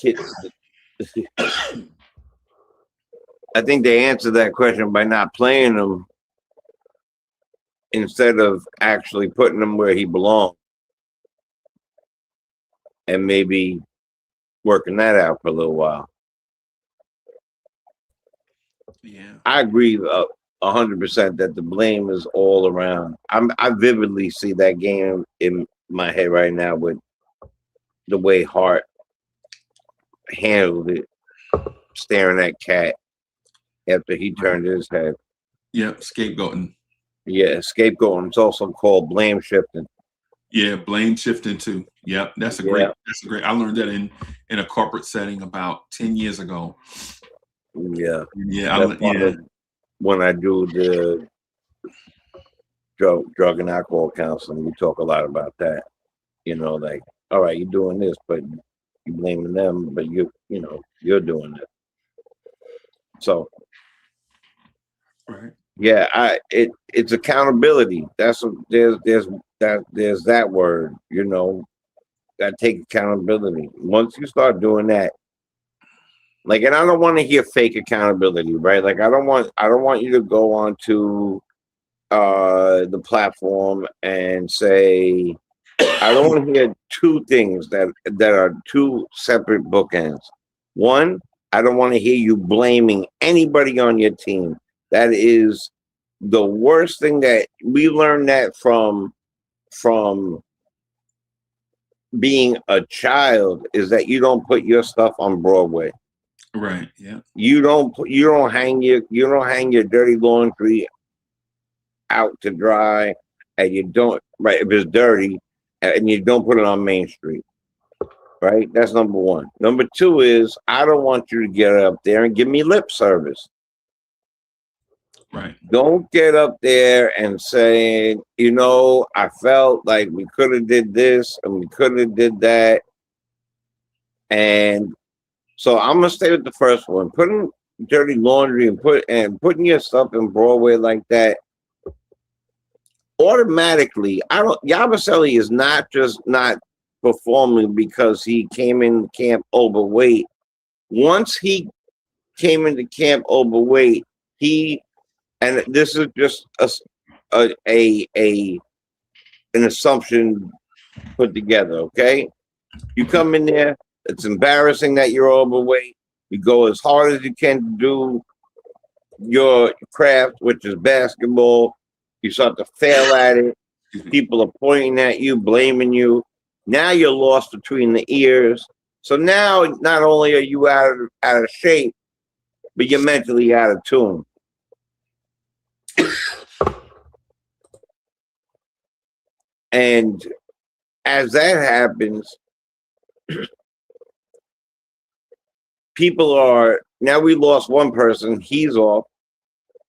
I think they answered that question by not playing him instead of actually putting him where he belongs. And maybe working that out for a little while. Yeah, I agree 100% that the blame is all around. I vividly see that game in my head right now with the way Hart handled it, staring at Cat after he turned his head. Yep, scapegoating. Yeah, scapegoating. It's also called blame shifting. Yeah, blame shifting too. Yep, that's a great. I learned that in a corporate setting about 10 years ago. Yeah, yeah. When I do the drug and alcohol counseling, we talk a lot about that. You know, like, all right, you're doing this, but you're blaming them, but you're doing it. So, right. Yeah, it's accountability. There's that word, that take accountability. Once you start doing that, like, and I don't want to hear fake accountability, right? Like, I don't want you to go onto the platform and say, I don't want to hear two things that are two separate bookends. One, I don't want to hear you blaming anybody on your team. That is the worst thing that we learned that from from being a child is that you don't put your stuff on Broadway. Right. Yeah. You don't hang your dirty laundry out to dry, and you don't, right, if it's dirty, and you don't put it on Main Street. Right? That's number one. Number two is I don't want you to get up there and give me lip service. Right. Don't get up there and say, I felt like we could have did this and we could have did that. And so I'm gonna stay with the first one. Putting dirty laundry and putting your stuff in Broadway like that, automatically, Yabusele is not just not performing because he came in camp overweight. Once he came into camp overweight, and this is just an assumption put together, okay? You come in there, it's embarrassing that you're overweight. You go as hard as you can to do your craft, which is basketball. You start to fail at it. People are pointing at you, blaming you. Now you're lost between the ears. So now not only are you out of shape, but you're mentally out of tune. And as that happens, people are, now we lost one person, he's off.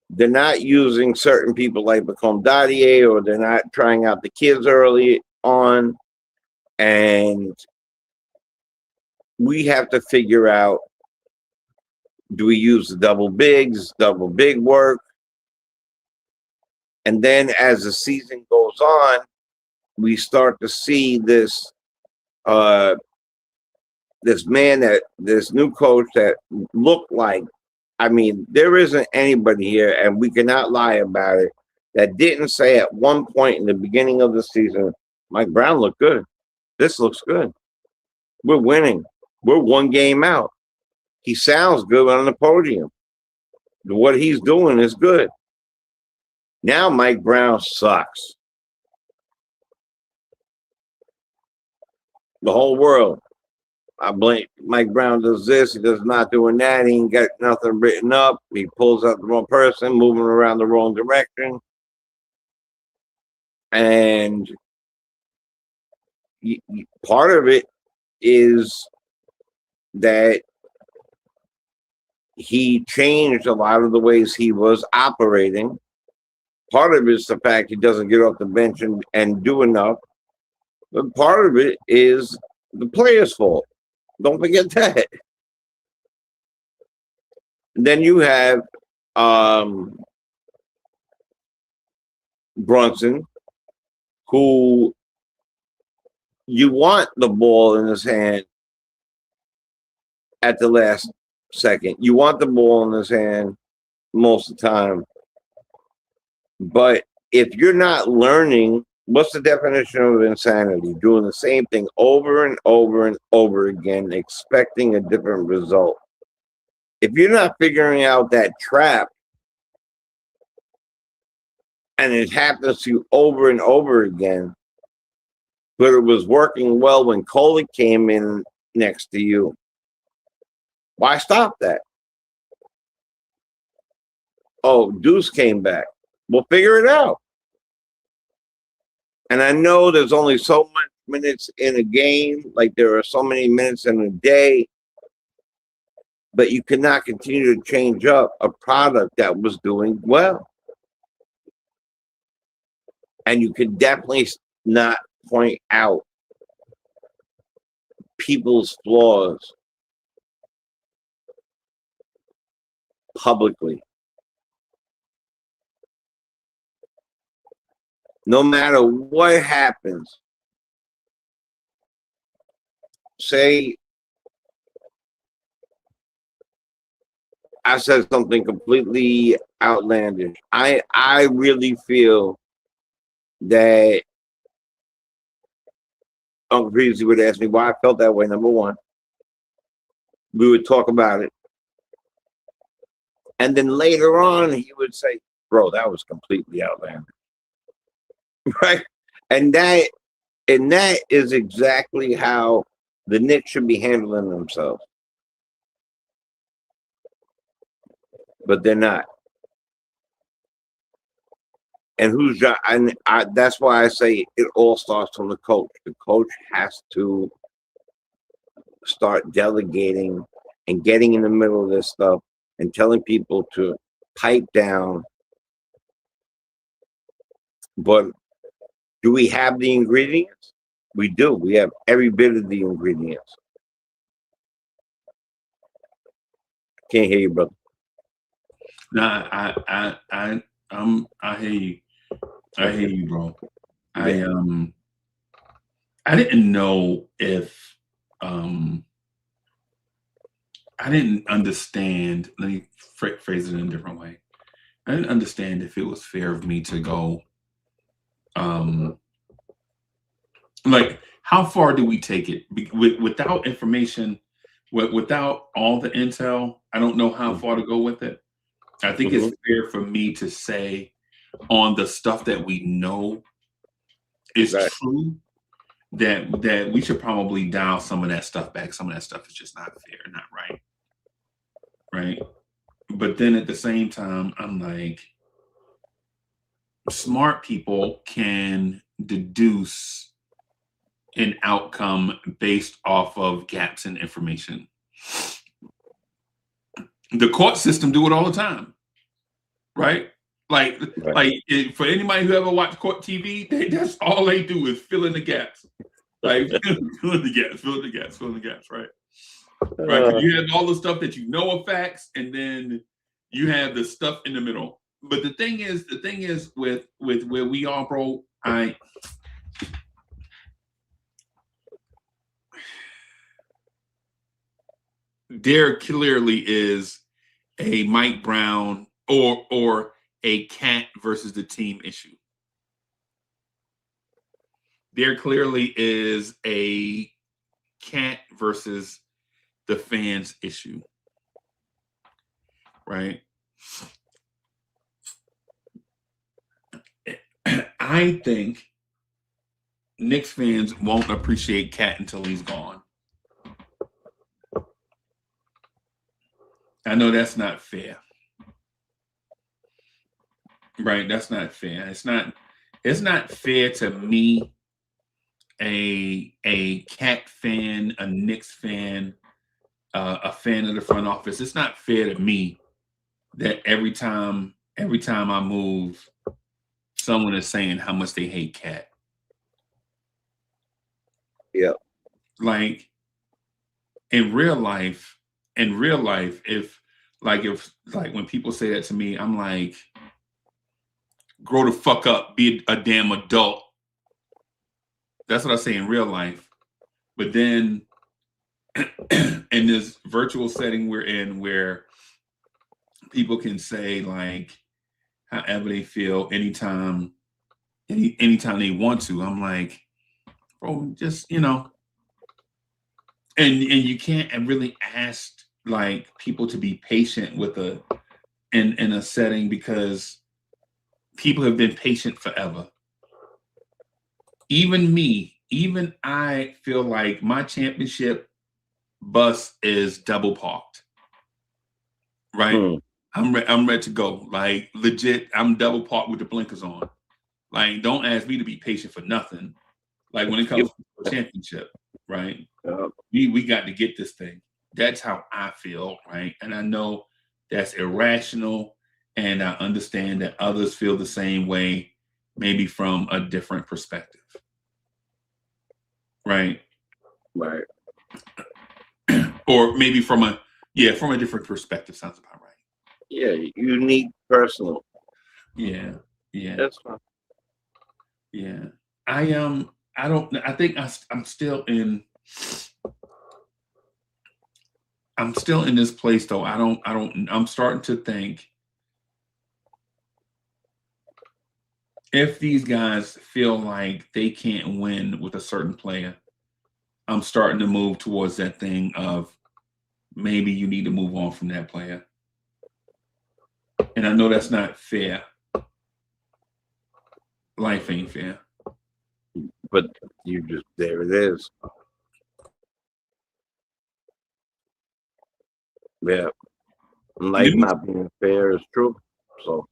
They're not using certain people like Bacom Dadier, or they're not trying out the kids early on. And we have to figure out, do we use the double big work? And then as the season goes on, we start to see this this new coach that looked like, there isn't anybody here, and we cannot lie about it, that didn't say at one point in the beginning of the season, Mike Brown looked good. This looks good. We're winning. We're one game out. He sounds good on the podium. What he's doing is good. Now Mike Brown sucks. The whole world. I blame Mike Brown does this, he does not doing that, he ain't got nothing written up, he pulls out the wrong person, moving around the wrong direction. And part of it is that he changed a lot of the ways he was operating. Part of it is the fact he doesn't get off the bench and do enough. But part of it is the players' fault. Don't forget that. And then you have Brunson, who you want the ball in his hand at the last second. You want the ball in his hand most of the time. But if you're not learning, what's the definition of insanity? Doing the same thing over and over and over again, expecting a different result. If you're not figuring out that trap, and it happens to you over and over again, but it was working well when Coley came in next to you, why stop that? Oh, Deuce came back. We'll figure it out. And I know there's only so much minutes in a game, like there are so many minutes in a day, but you cannot continue to change up a product that was doing well. And you can definitely not point out people's flaws publicly. No matter what happens, say I said something completely outlandish. I really feel that Uncle Previously would ask me why I felt that way. Number one, we would talk about it. And then later on, he would say, bro, that was completely outlandish. Right? And that is exactly how the Knicks should be handling themselves. But they're not. And whose job? And that's why I say it all starts from the coach. The coach has to start delegating and getting in the middle of this stuff and telling people to pipe down. But do we have the ingredients? We do. We have every bit of the ingredients. Can't hear you, brother. Nah, I hear you. I hear you, bro. I didn't know if I didn't understand. Let me phrase it in a different way. I didn't understand if it was fair of me to go. Like, how far do we take it without information, without all the intel? I don't know how far to go with it. I think it's fair for me to say on the stuff that we know is true that we should probably dial some of that stuff back. Some of that stuff is just not fair, not right. Right. But then at the same time, I'm like, smart people can deduce an outcome based off of gaps in information. The court system do it all the time, right? Like for anybody who ever watched court TV, that's all they do is fill in the gaps, right? fill in the gaps, right? Right? 'Cause you have all the stuff that you know are facts, and then you have the stuff in the middle. But the thing is with where we are, bro, there clearly is a Mike Brown or a Cat versus the team issue. There clearly is a Cat versus the fans issue, right? I think Knicks fans won't appreciate Cat until he's gone. I know that's not fair. Right, that's not fair. It's not fair to me, a Cat fan, a Knicks fan, a fan of the front office. It's not fair to me that every time I move, someone is saying how much they hate Cat. Yeah. Like in real life, if when people say that to me, I'm like, grow the fuck up, be a damn adult. That's what I say in real life. But then in this virtual setting we're in, where people can say like however they feel anytime they want to, I'm like, bro, just, and you can't really ask like people to be patient with in a setting, because people have been patient forever. Even I feel like my championship bus is double parked. Right? I'm ready to go. Like legit, I'm double parked with the blinkers on. Like, don't ask me to be patient for nothing. Like when it comes to the championship, right? We got to get this thing. That's how I feel, right? And I know that's irrational, and I understand that others feel the same way, maybe from a different perspective. Right. Or maybe from a different perspective. Sounds about right. Yeah, unique, personal. Yeah. That's fine. Yeah. I think I'm still in this place though. I'm starting to think, if these guys feel like they can't win with a certain player, I'm starting to move towards that thing of maybe you need to move on from that player. And I know that's not fair. Life ain't fair. but you just there it is. Yeah, life not being fair is true. So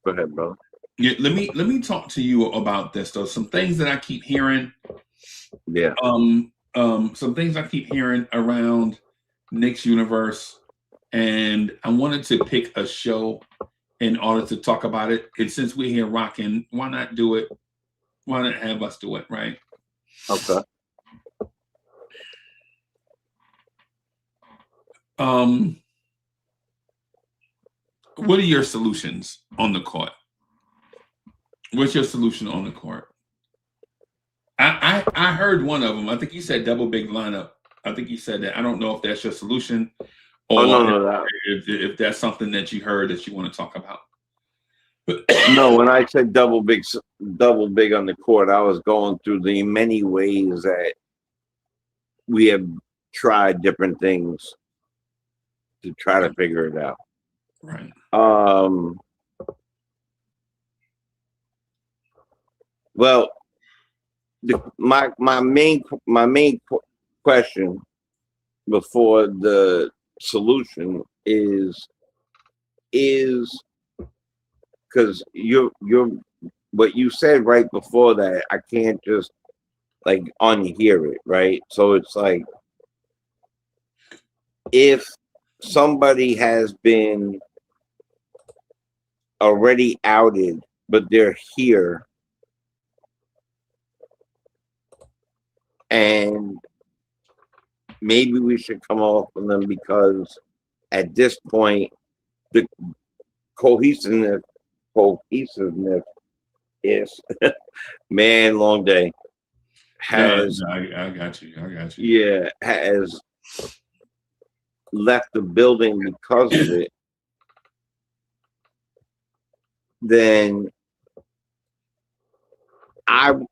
go ahead, bro. Yeah, let me talk to you about this though. Some things that I keep hearing. Yeah. Some things I keep hearing around Knicks universe, and I wanted to pick a show in order to talk about it. And since we're here rocking, why not do it? Why not have us do it, right? Okay. What are your solutions on the court? What's your solution on the court? I heard one of them. I think you said double big lineup. I think you said that. I don't know if that's your solution or no. if that's something that you heard that you want to talk about. No, when I said double big on the court, I was going through the many ways that we have tried different things to try to figure it out. Right. Well, my main question before the solution is because you're what you said right before that, I can't just like unhear it, right? So it's like if somebody has been already outed, but they're here, and maybe we should come off of them because at this point the cohesiveness is man, long day has I got you. yeah, has left the building because of it. Then I'm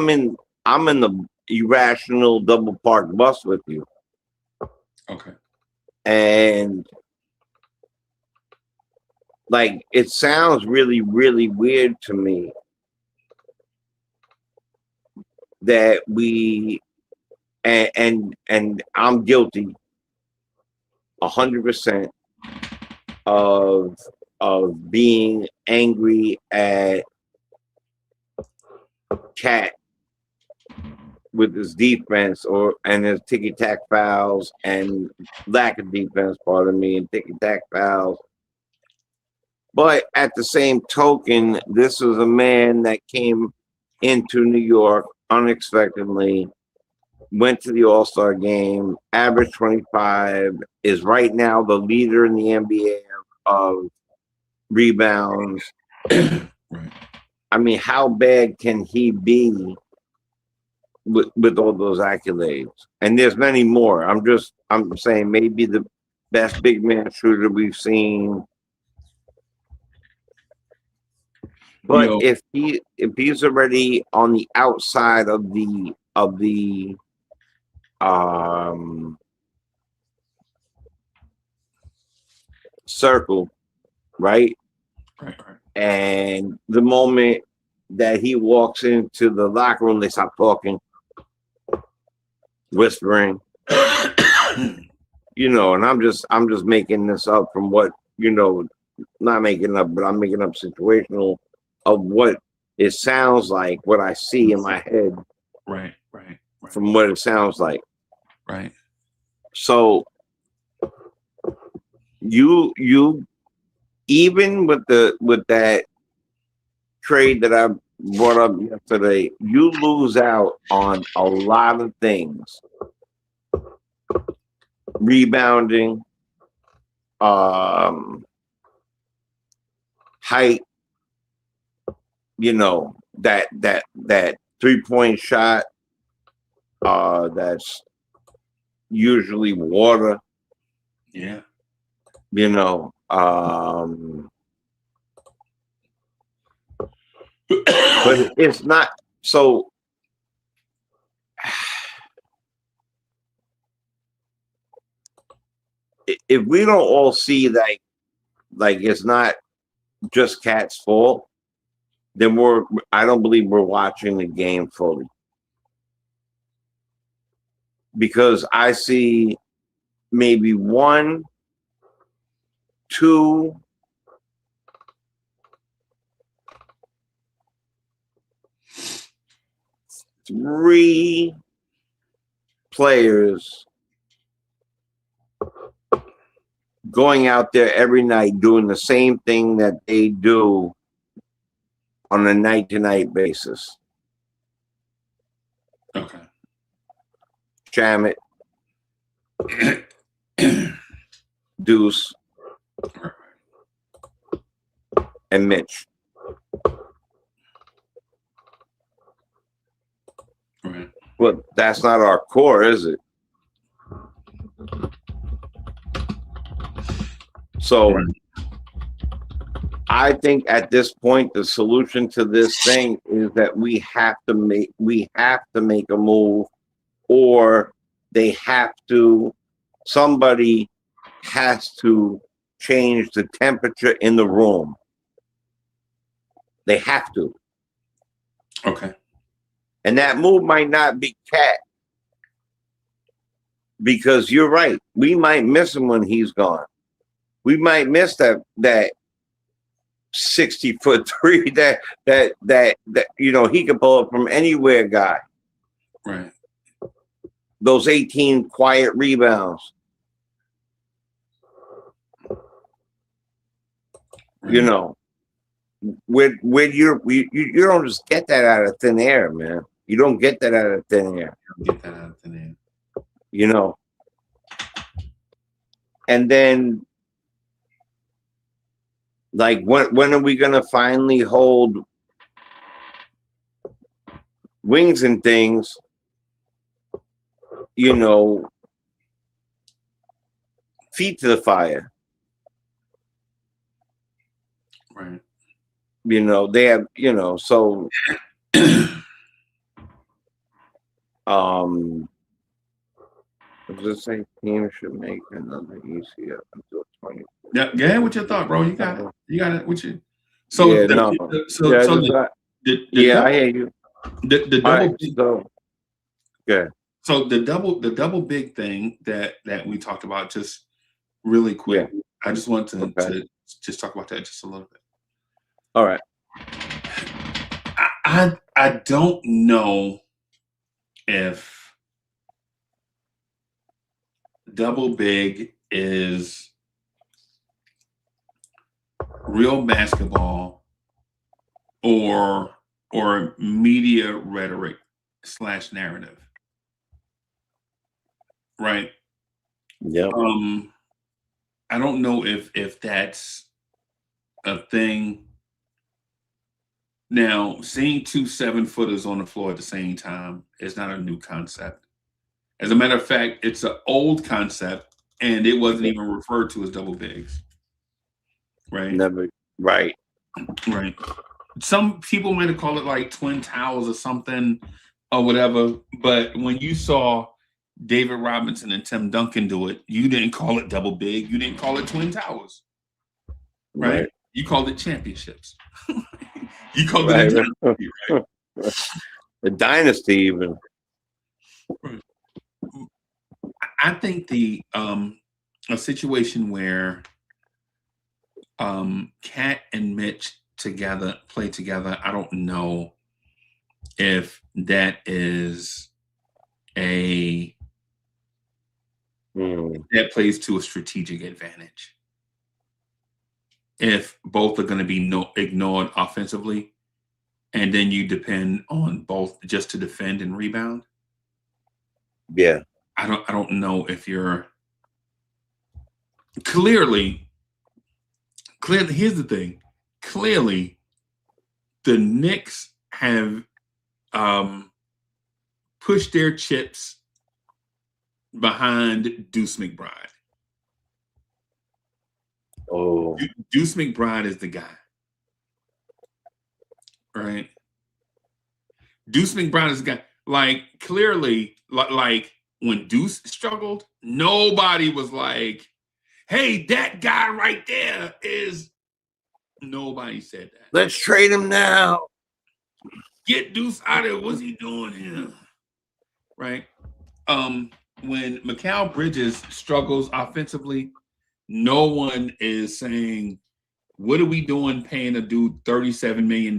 in the irrational double park bus with you. Okay. And like it sounds really, really weird to me that we and I'm guilty 100% of being angry at Cat with his defense and his ticky-tack fouls and lack of defense, pardon me, and ticky-tack fouls. But at the same token, this was a man that came into New York unexpectedly, went to the All-Star game, averaged 25, is right now the leader in the NBA of rebounds. Right. I mean, how bad can he be with all those accolades? And there's many more. I'm saying maybe the best big man shooter we've seen. But if he's already on the outside of the circle, right? Right. And the moment that he walks into the locker room, they stop talking, whispering, and I'm just making this up from what, not making up, but I'm making up situational of what it sounds like, what I see in my head. Right. From what it sounds like. Right. So you even with that trade that I brought up yesterday, you lose out on a lot of things. Rebounding, height, that 3-point shot, that's usually water. Yeah. But it's not so. If we don't all see that, like it's not just Cat's fault, then I don't believe we're watching the game fully. Because I see maybe 1, 2, three players going out there every night doing the same thing that they do on a night-to-night basis. Okay. Shamit, Deuce, and Mitch. Right. Well, that's not our core, is it? So I think at this point, the solution to this thing is that we have to make a move, or somebody has to change the temperature in the room. They have to. Okay. And that move might not be Cat. Because you're right. We might miss him when he's gone. We might miss that 60-foot three that he can pull up from anywhere guy. Right. Those 18 quiet rebounds. Right. You know, you don't just get that out of thin air, man. You don't get that out of thin air. You don't get that out of thin air. You know. And then, like, when are we gonna finally hold Wings and Things, feet to the fire? Right. They have, so what does it say? Team should make another ECF until 20. Yeah, go ahead with your thought, bro. You got it. You got it with you. So, yeah, I hear you. The double. Yeah. So the double big thing that we talked about just really quick. Yeah. I just want to just talk about that just a little bit. All right. I don't know if double big is real basketball or media rhetoric / narrative. Right. Yeah. I don't know if that's a thing. Now, seeing 2 7-footers on the floor at the same time is not a new concept. As a matter of fact, it's an old concept, and it wasn't even referred to as double bigs. Right? Never. Right. Right. Some people might have called it like twin towers or something or whatever, but when you saw David Robinson and Tim Duncan do it, you didn't call it double big. You didn't call it twin towers. Right? You called it championships. You called it a dynasty, right? The dynasty, even. I think a situation where Cat and Mitch play together, I don't know if that is that plays to a strategic advantage. If both are going to be ignored offensively, and then you depend on both just to defend and rebound. Yeah. I don't know if you're clearly here's the thing. Clearly the Knicks have pushed their chips behind Deuce McBride. Oh, Deuce McBride is the guy. Right? Deuce McBride is the guy. Like, clearly, like when Deuce struggled, nobody was like, hey, that guy right there is Nobody said that. Let's trade him now. Get Deuce out of it. What's he doing here? Right. When Mikal Bridges struggles offensively, no one is saying, what are we doing paying a dude $37 million?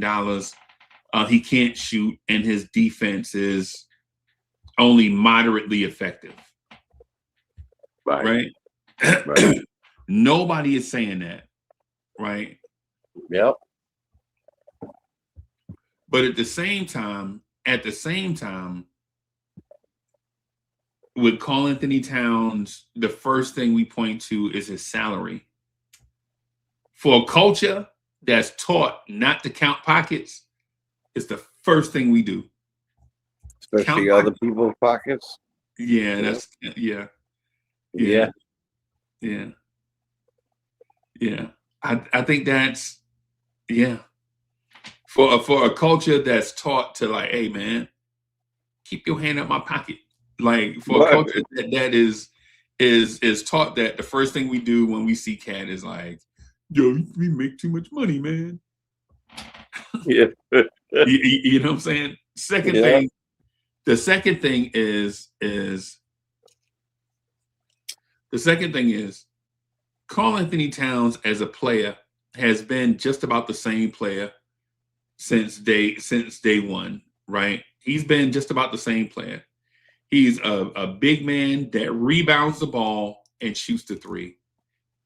He can't shoot, and his defense is only moderately effective. Right? Right. Nobody is saying that. Right? Yep. But at the same time, with Karl Anthony Towns, the first thing we point to is his salary. For a culture that's taught not to count pockets, it's the first thing we do. Especially Count other people's pockets. Yeah, that's yeah. I think that's for a culture that's taught to like, hey man, keep your hand up my pocket. Like for a culture that is taught that the first thing we do when we see Cat is like, yo, we make too much money, man. Yeah. You know what I'm saying? The second thing is Karl Anthony Towns as a player has been just about the same player since day one, right? He's been just about the same player. He's a big man that rebounds the ball and shoots the three.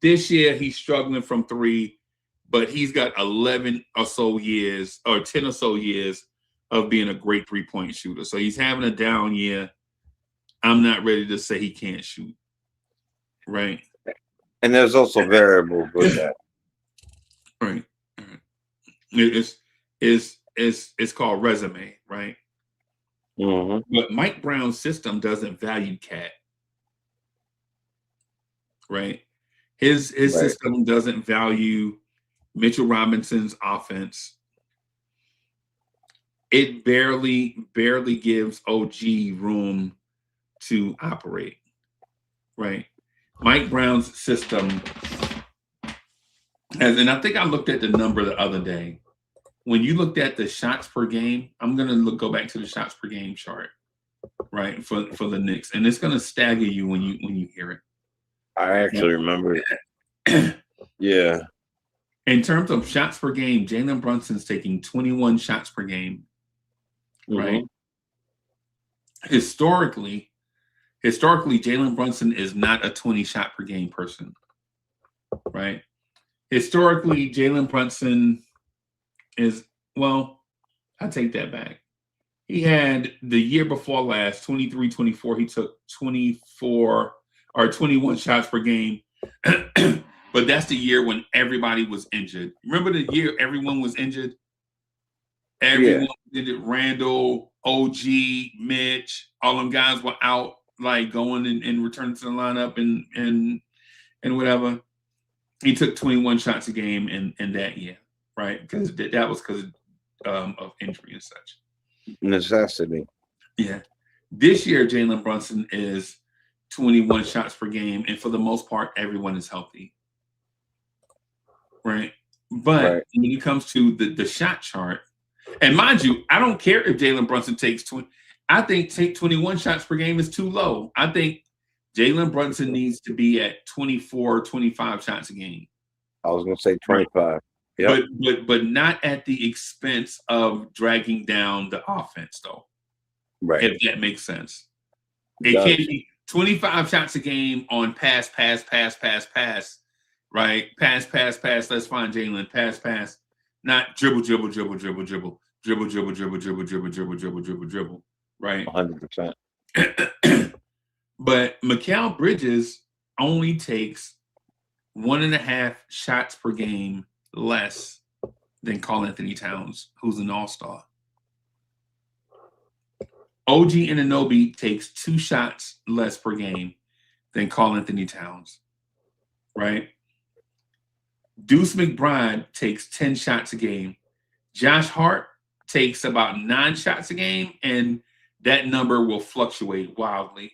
This year, he's struggling from three, but he's got 11 or so years or 10 or so years of being a great three-point shooter. So he's having a down year. I'm not ready to say he can't shoot, right? And there's also variables with that. Right. It's called resume, right? Mm-hmm. But Mike Brown's system doesn't value Cat, right? His system doesn't value Mitchell Robinson's offense. It barely gives OG room to operate, right? Mike Brown's system has, and I think I looked at the number the other day. When you looked at the shots per game, I'm gonna go back to the shots per game chart, right, for the Knicks, and it's gonna stagger you when you hear it. I actually remember it. Yeah. In terms of shots per game, Jalen Brunson's taking 21 shots per game, right? Mm-hmm. Historically, Jalen Brunson is not a 20 shot per game person, right? Historically, Jalen Brunson is, well, I take that back. He had the year before last, 23-24, he took 24 or 21 shots per game. But that's the year when everybody was injured. Remember the year everyone was injured? Everyone was injured. Randall, OG, Mitch, all them guys were out, like going and returning to the lineup and whatever. He took 21 shots a game in that year, right? Because that was because of injury and such. Necessity. Yeah. This year, Jalen Brunson is 21 shots per game, and for the most part, everyone is healthy. Right. But when it comes to the shot chart, and mind you, I don't care if Jalen Brunson takes 20. I think take 21 shots per game is too low. I think Jalen Brunson needs to be at 24, 25 shots a game. I was going to say 25. Yep. But not at the expense of dragging down the offense, though. Right. If that makes sense. It can't be 25 shots a game on pass. Right? Pass. Let's find Jalen. Pass. Not dribble. Right? 100%. But Mikal Bridges only takes 1.5 shots per game less than Karl Anthony Towns, who's an all-star. OG Anunoby takes 2 shots less per game than Karl Anthony Towns. Right? Deuce McBride takes 10 shots a game. Josh Hart takes about 9 shots a game, and that number will fluctuate wildly.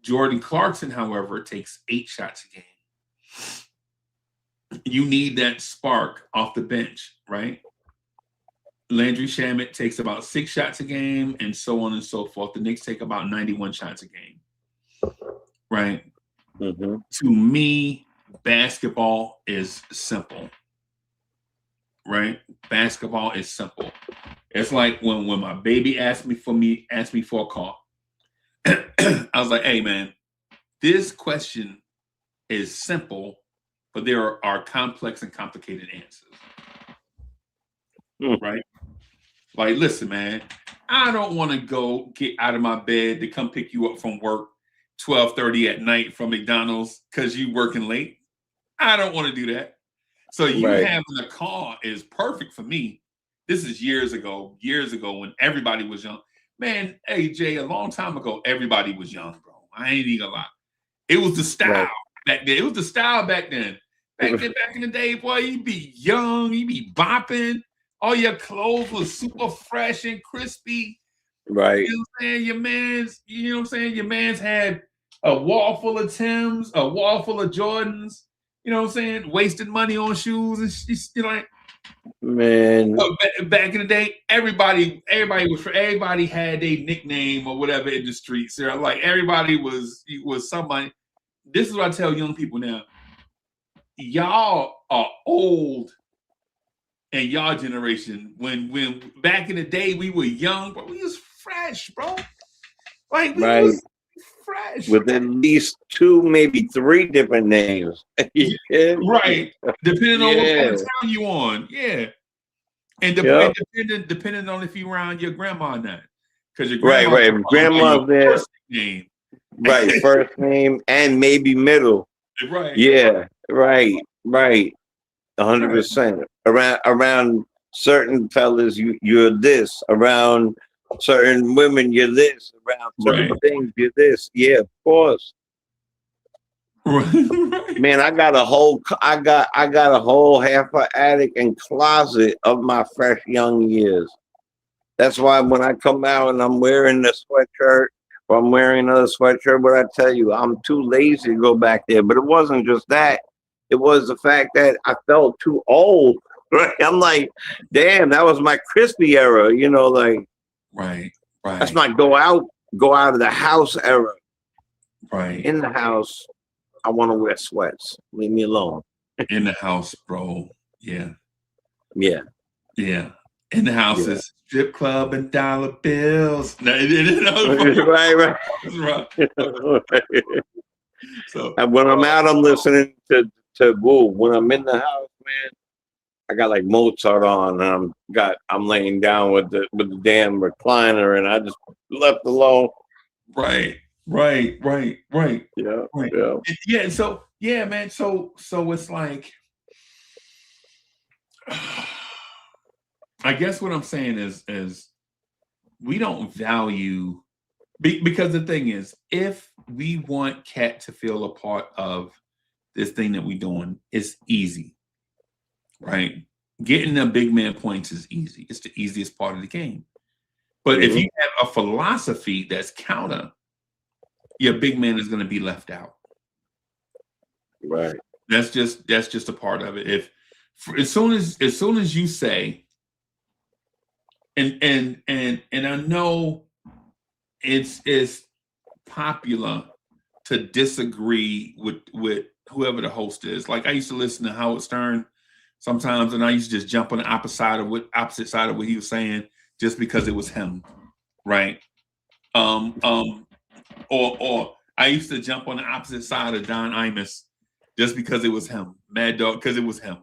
Jordan Clarkson, however, takes 8 shots a game. you need that spark off the bench, right? Landry Shamet takes about 6 shots a game, and so on and so forth. The Knicks take about 91 shots a game, right? Mm-hmm. To me, basketball is simple, right? Basketball is simple. It's like when my baby asked me for a car. I was like, hey man, this question is simple, but there are complex and complicated answers. Right? Like, listen, man, I don't want to go get out of my bed to come pick you up from work 12:30 at night from McDonald's because you working late. I don't want to do that. So you having a car is perfect for me. This is years ago when everybody was young. Man, hey, Jay, a long time ago, everybody was young, bro. I ain't even gonna lie. It was the style back then. It was the style back then. Back in the day, boy, you be young, you be bopping. All your clothes was super fresh and crispy. Right. You know what I'm saying? You know what I'm saying? Your man's had a wall full of Timbs, a wall full of Jordans. You know what I'm saying? Wasting money on shoes and you know, like, man. Back in the day, everybody had a nickname or whatever in the streets. They're like everybody was somebody. This is what I tell young people now. Y'all are old. And y'all generation, when back in the day we were young, but we was fresh, bro. Like we was fresh. With at least 2, maybe 3 different names. Right. Depending on what part of town you on. Yeah. And depending on if you around your grandma or not. Because your grandma right. Grandma's there. First name. Right, first name and maybe middle. Right. Yeah, right. 100%. Around certain fellas, you're this. Around certain women, you're this. Around certain things, you're this. Yeah, of course. Right. Man, I got a whole half an attic and closet of my fresh young years. That's why when I come out and I'm wearing the sweatshirt or I'm wearing another sweatshirt, what I tell you, I'm too lazy to go back there. But it wasn't just that. It was the fact that I felt too old. Right? I'm like, damn, that was my crispy era, you know, like right. That's my go out of the house era. Right. In the house, I want to wear sweats. Leave me alone. In the house, bro. Yeah. Yeah. Yeah. In the house is strip club and dollar bills. No, right. So and when I'm out, I'm listening to Woo. When I'm in the house, man, I got like Mozart on, and I'm laying down with the damn recliner, and I just left alone. Right. Yeah. So yeah, man. So it's like, I guess what I'm saying is we don't value, because the thing is, if we want Cat to feel a part of this thing that we're doing, it's easy, right? Getting the big man points is easy. It's the easiest part of the game. But if you have a philosophy that's counter, your big man is going to be left out. Right. That's just a part of it. As soon as you say, and I know it's popular to disagree with whoever the host is. Like I used to listen to Howard Stern sometimes, and I used to just jump on the opposite side of what he was saying just because it was him, right? Or I used to jump on the opposite side of Don Imus just because it was him, Mad Dog, because it was him,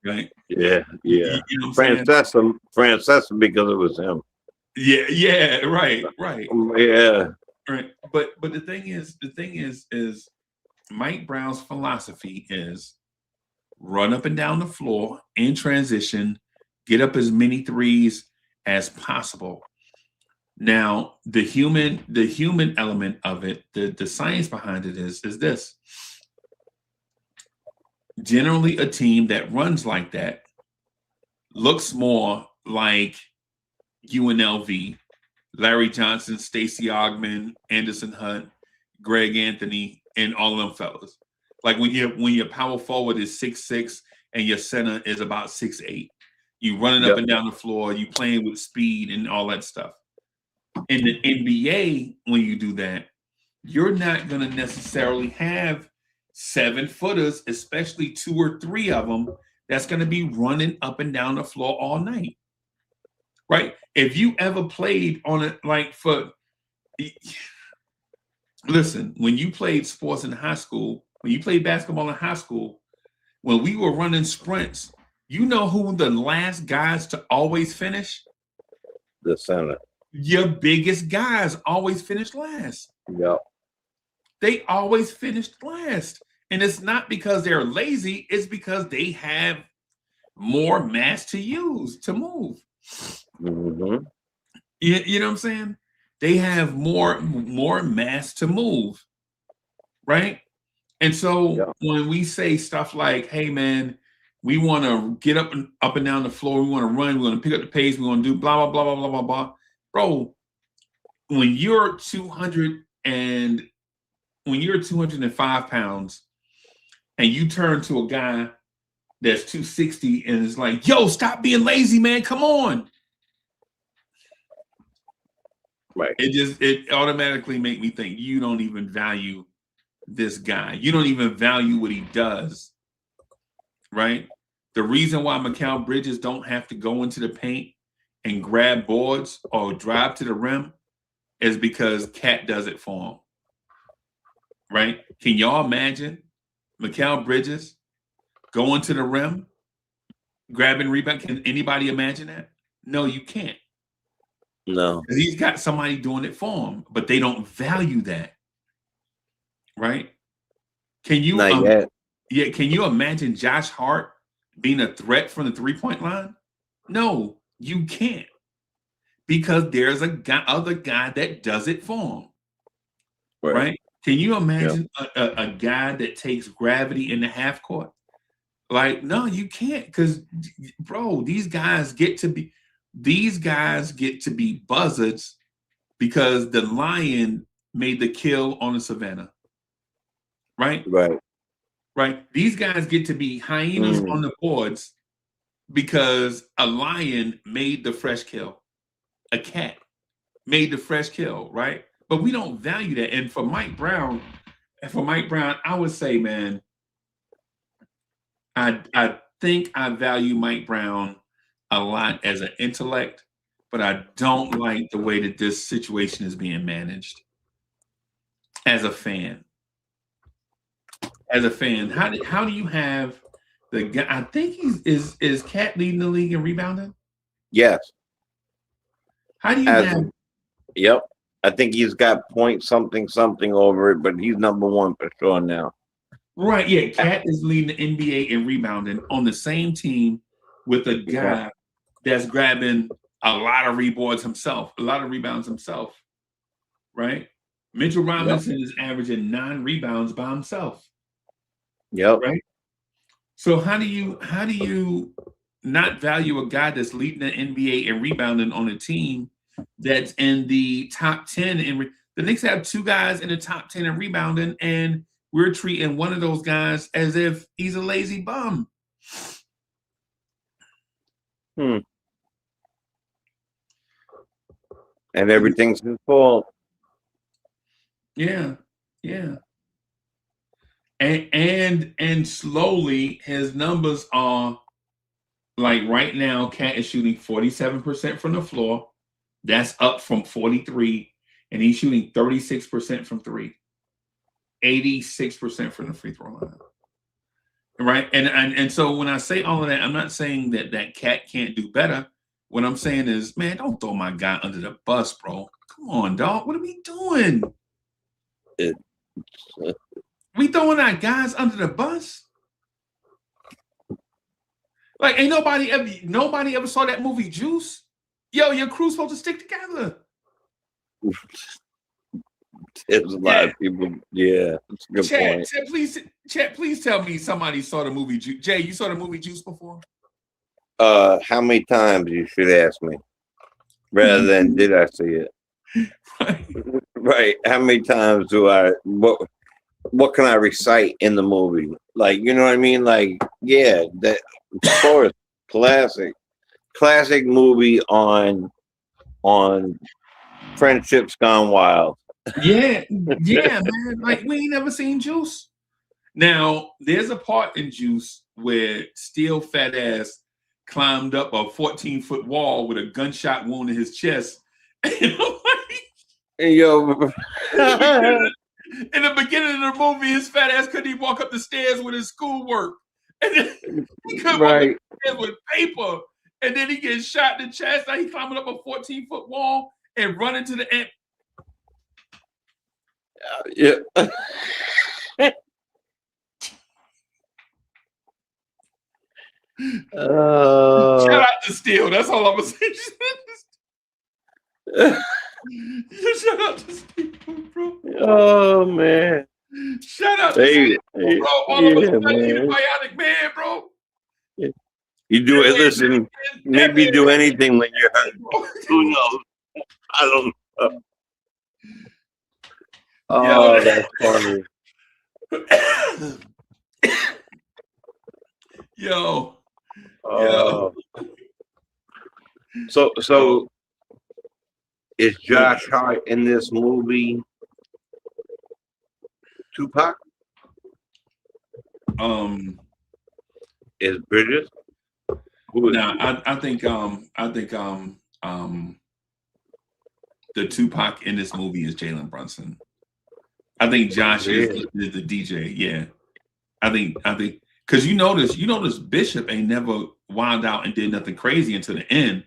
right? Yeah. You know Francesa because it was him. Yeah, right. Yeah. Right. But the thing is Mike Brown's philosophy is run up and down the floor in transition, get up as many threes as possible. Now, the human element of it, the science behind it is this. Generally, a team that runs like that looks more like UNLV, Larry Johnson, Stacey Augmon, Anderson Hunt, Greg Anthony, and all of them fellas. Like when your power forward is 6'6" and your center is about 6'8". You running up and down the floor, you playing with speed and all that stuff. In the NBA, when you do that, you're not going to necessarily have 7-footers, especially 2 or 3 of them, that's going to be running up and down the floor all night. Right? If you ever played on it, like listen, when you played sports in high school, when you played basketball in high school, when we were running sprints, you know who the last guys to always finish? The center. Your biggest guys always finish last. Yep. They always finished last. And it's not because they're lazy, it's because they have more mass to use to move. Mm-hmm. You know what I'm saying? They have more mass to move, right? And so when we say stuff like, hey man, we want to get up and down the floor, we want to run, we want to pick up the pace, we want to do blah, blah, blah, blah, blah, blah, blah. Bro, when you're 205 pounds and you turn to a guy that's 260 and is like, yo, stop being lazy, man. Come on. Right. It automatically make me think you don't even value this guy. You don't even value what he does. Right? The reason why Mikal Bridges don't have to go into the paint and grab boards or drive to the rim is because Cat does it for him. Right? Can y'all imagine Mikal Bridges going to the rim, grabbing rebound? Can anybody imagine that? No, you can't. No. Because he's got somebody doing it for him, but they don't value that. Right? Can you Not yet. Yeah, can you imagine Josh Hart being a threat from the 3-point line? No, you can't. Because there's other guy that does it for him. Right? Can you imagine a guy that takes gravity in the half court? Like, no, you can't. Because, bro, these guys get to be buzzards because the lion made the kill on the savannah. Right? Right. These guys get to be hyenas on the boards because a lion made the fresh kill. A cat made the fresh kill, right? But we don't value that. And for Mike Brown, I would say, man, I think I value Mike Brown a lot as an intellect, but I don't like the way that this situation is being managed as a fan. As a fan, how do you have the guy? I think is Cat leading the league in rebounding? Yes. How do you have? Yep. I think he's got point something over it, but he's number 1 for sure now. Right. Yeah. Cat is leading the NBA in rebounding on the same team with a guy that's grabbing a lot of rebounds himself. Right. Mitchell Robinson is averaging 9 rebounds by himself. Yep. Right. So how do you not value a guy that's leading the NBA in rebounding on a team that's in the top 10? The Knicks have 2 guys in the top 10 in rebounding, and we're treating one of those guys as if he's a lazy bum. And everything's his fault. Yeah. And slowly his numbers are like right now, Cat is shooting 47% from the floor. That's up from 43, and he's shooting 36% from 3, 86% from the free throw line. Right. And so when I say all of that, I'm not saying that Cat can't do better. What I'm saying is, man, don't throw my guy under the bus, bro. Come on, dog. What are we doing? We throwing our guys under the bus? Like, ain't nobody ever saw that movie Juice? Yo, your crew's supposed to stick together. There's a lot of people. Yeah, that's a good point. Chat, please tell me somebody saw the movie Juice. Jay, you saw the movie Juice before? How many times you should ask me, rather than did I see it? Right. Right. How many times do I? what can I recite in the movie? Like, you know what I mean? Like, yeah, that of course, classic movie on Friendships Gone Wild. Yeah, yeah, man. Like we ain't never seen Juice. Now, there's a part in Juice where Steel Fat Ass climbed up a 14-foot wall with a gunshot wound in his chest. And I'm like, And yo, in the beginning of the movie, his fat ass couldn't even walk up the stairs with his schoolwork. And then he couldn't walk up right. the stairs with paper. And then he gets shot in the chest. Now he climbing up a 14-foot wall and running to the end. Yeah. Shout out to Steel. That's all I'm gonna say. Shout out to Steel, bro. Oh man. Shout out to Steel, bro. All of us yeah, man. man. Bionic man, bro. You do it. Listen, maybe do anything when you're hurt. Who knows? I don't know. Oh, Yo, that's funny. Yo. Oh. So is Josh Hart in this movie Tupac? Is Bridges? Who is I think the Tupac in this movie is Jalen Brunson. I think Josh is the DJ. Yeah, I think because you notice Bishop ain't never wound out and did nothing crazy until the end.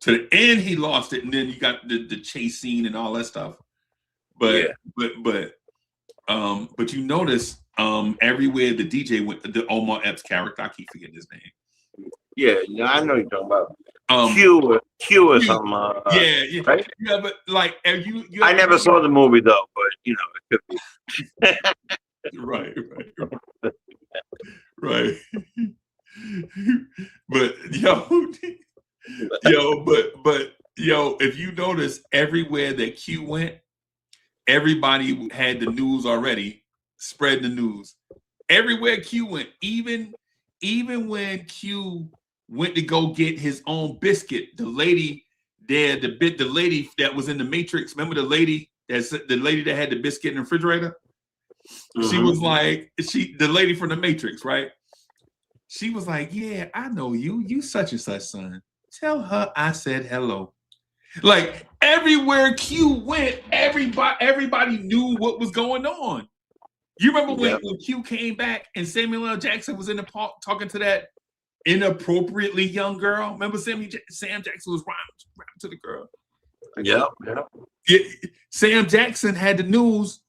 To the end, he lost it, and then you got the chase scene and all that stuff. But you notice everywhere the DJ went, the Omar Epps character, I keep forgetting his name. Yeah, I know you're talking about. Q or something. Yeah, right? Yeah, but like you I never saw the movie though, but you know it could be. right. But if you notice everywhere that Q went, everybody had the news already, spread the news. Everywhere Q went, even when Q went to go get his own biscuit, the lady there, the lady that was in the Matrix, remember the lady that had the biscuit in the refrigerator? Mm-hmm. She was like, the lady from the Matrix, right? She was like, yeah, I know you such and such son. Tell her I said hello. Like everywhere Q went, everybody knew what was going on. You remember when Q came back and Samuel L. Jackson was in the park talking to that inappropriately young girl? Remember Sam Jackson was rhyming to the girl. Yeah. Sam Jackson had the news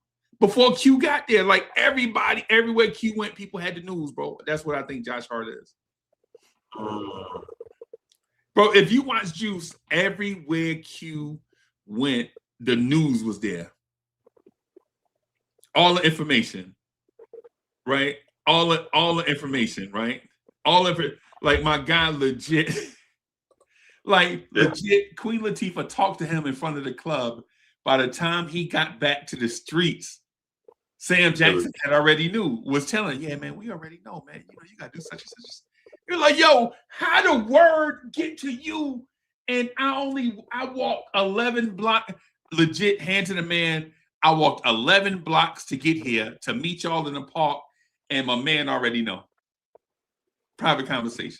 before Q got there. Like everybody, everywhere Q went, people had the news, bro. That's what I think Josh Hart is. Bro, if you watch Juice, everywhere Q went, the news was there. All the information, right? All the information, right? Like my guy legit, legit, Queen Latifah talked to him in front of the club. By the time he got back to the streets, Sam Jackson was telling, yeah, man, we already know, man. You know, you gotta do such and such. You're like, yo, how the word get to you? And I walked 11 blocks, legit, hand to the man. I walked 11 blocks to get here to meet y'all in the park, and my man already know. Private conversation.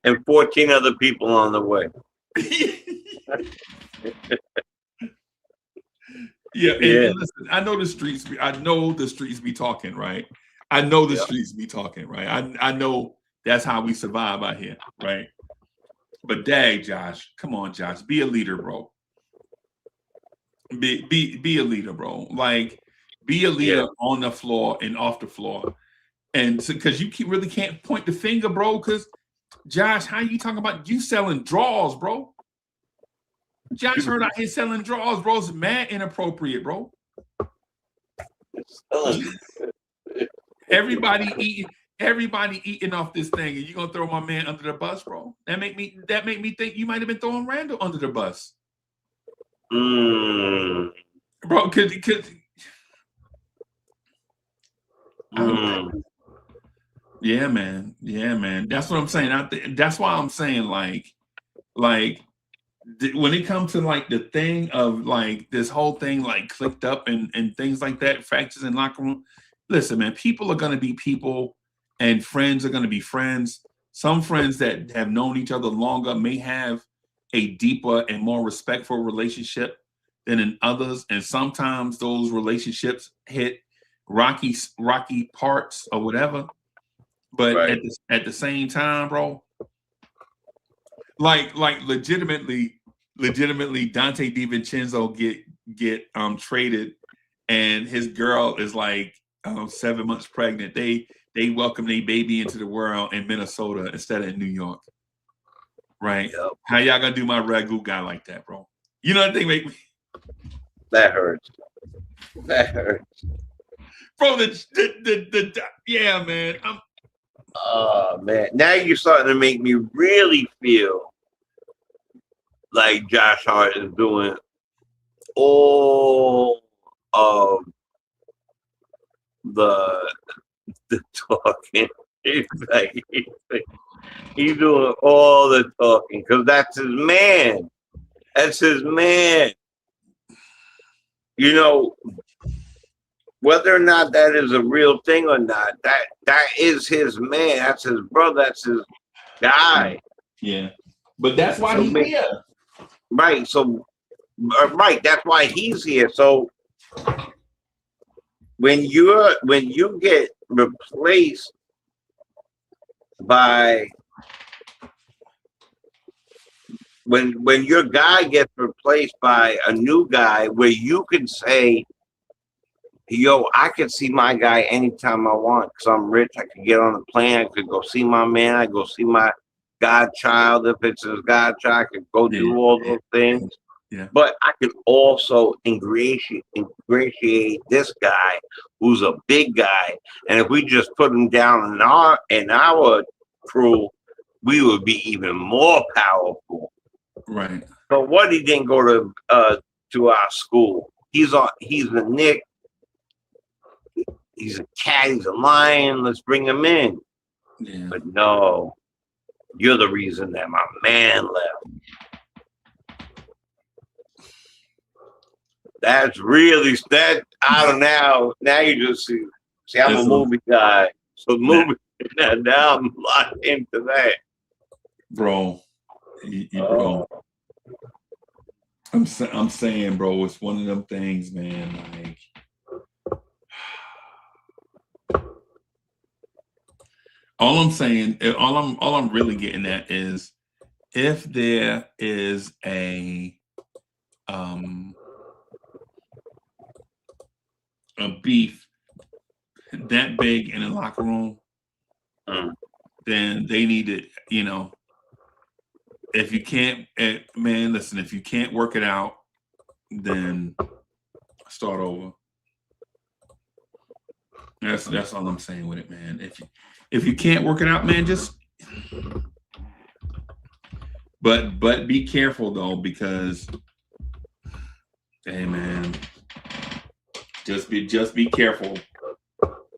And 14 other people on the way. Yeah. And listen, I know the streets be talking, right? I know the streets be talking, right? I know that's how we survive out here, right? But dang, Josh, come on, Josh, be a leader, bro. Be a leader, bro. Like, be a leader on the floor and off the floor. And because you really can't point the finger, bro. Because Josh, how you talking about you selling draws, bro? Josh Hurt out here selling draws, bro. It's mad inappropriate, bro. Everybody eating off this thing, and you gonna throw my man under the bus, bro? That make me think you might have been throwing Randall under the bus. Bro, cause Yeah, man. Yeah, man. That's what I'm saying. That's why I'm saying like when it comes to like the thing of like this whole thing like clicked up and things like that, fractures in locker room. Listen, man, people are gonna be people and friends are gonna be friends. Some friends that have known each other longer may have a deeper and more respectful relationship than in others. And sometimes those relationships hit rocky parts or whatever. But Right. at the same time, bro, like legitimately Dante DiVincenzo get traded and his girl is like 7 months pregnant. They welcome their baby into the world in Minnesota instead of in New York. Right? Yep. How y'all gonna do my ragu guy like that, bro? You know what they make me. That hurts. That hurts. Bro, yeah, man. Oh man. Now you're starting to make me really feel like Josh Hart is doing all of the talking. He's doing all the talking because that's his man. That's his man. You know, whether or not that is a real thing or not, that is his man. That's his brother. That's his guy. Yeah. But that's why he's here. Right. So, right. That's why he's here. So, when you get replaced by when your guy gets replaced by a new guy, where you can say, "Yo, I can see my guy anytime I want because I'm rich. I can get on a plane. I could go see my man. I go see my godchild if it's his godchild. I could go do all those things." Yeah. But I can also ingratiate this guy who's a big guy, and if we just put him down in our crew, we would be even more powerful. Right. But what, he didn't go to our school. He's a Knick. He's a cat. He's a lion. Let's bring him in. Yeah. But no, you're the reason that my man left. That's really that. I don't know. Now you just see. I'm a movie guy, so movie. Now I'm locked into that, bro. Bro. I'm saying, bro, it's one of them things, man. Like, all I'm really getting at is if there is a beef that big in the locker room, then they need to, if you can't, man, listen, if you can't work it out, then start over. That's all I'm saying with it, man. If you can't work it out, man, just but be careful though, because hey man, just be careful.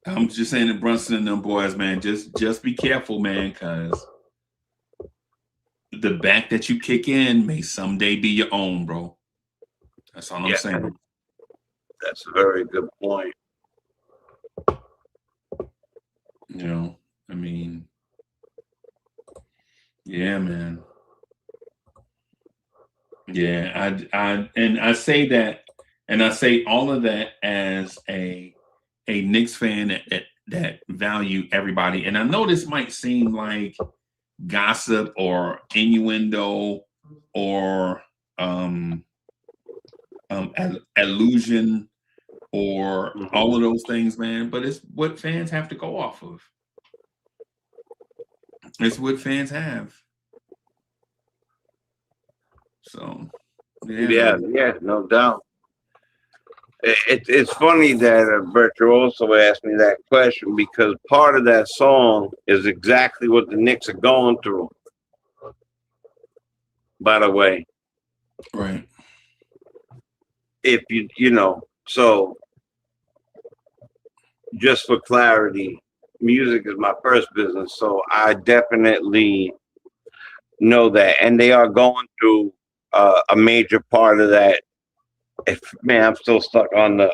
I'm just saying to Brunson and them boys, man, just be careful, man, because the back that you kick in may someday be your own, bro. That's all I'm saying. That's a very good point. I mean, yeah, man. Yeah, I say that, and I say all of that as a Knicks fan that value everybody. And I know this might seem like gossip or innuendo or illusion or all of those things, man. But it's what fans have to go off of. It's what fans have. So, yeah, no doubt. It's funny that Bertram also asked me that question, because part of that song is exactly what the Knicks are going through. By the way, right? If so just for clarity, music is my first business, so I definitely know that, and they are going through a major part of that. If man, I'm still stuck on the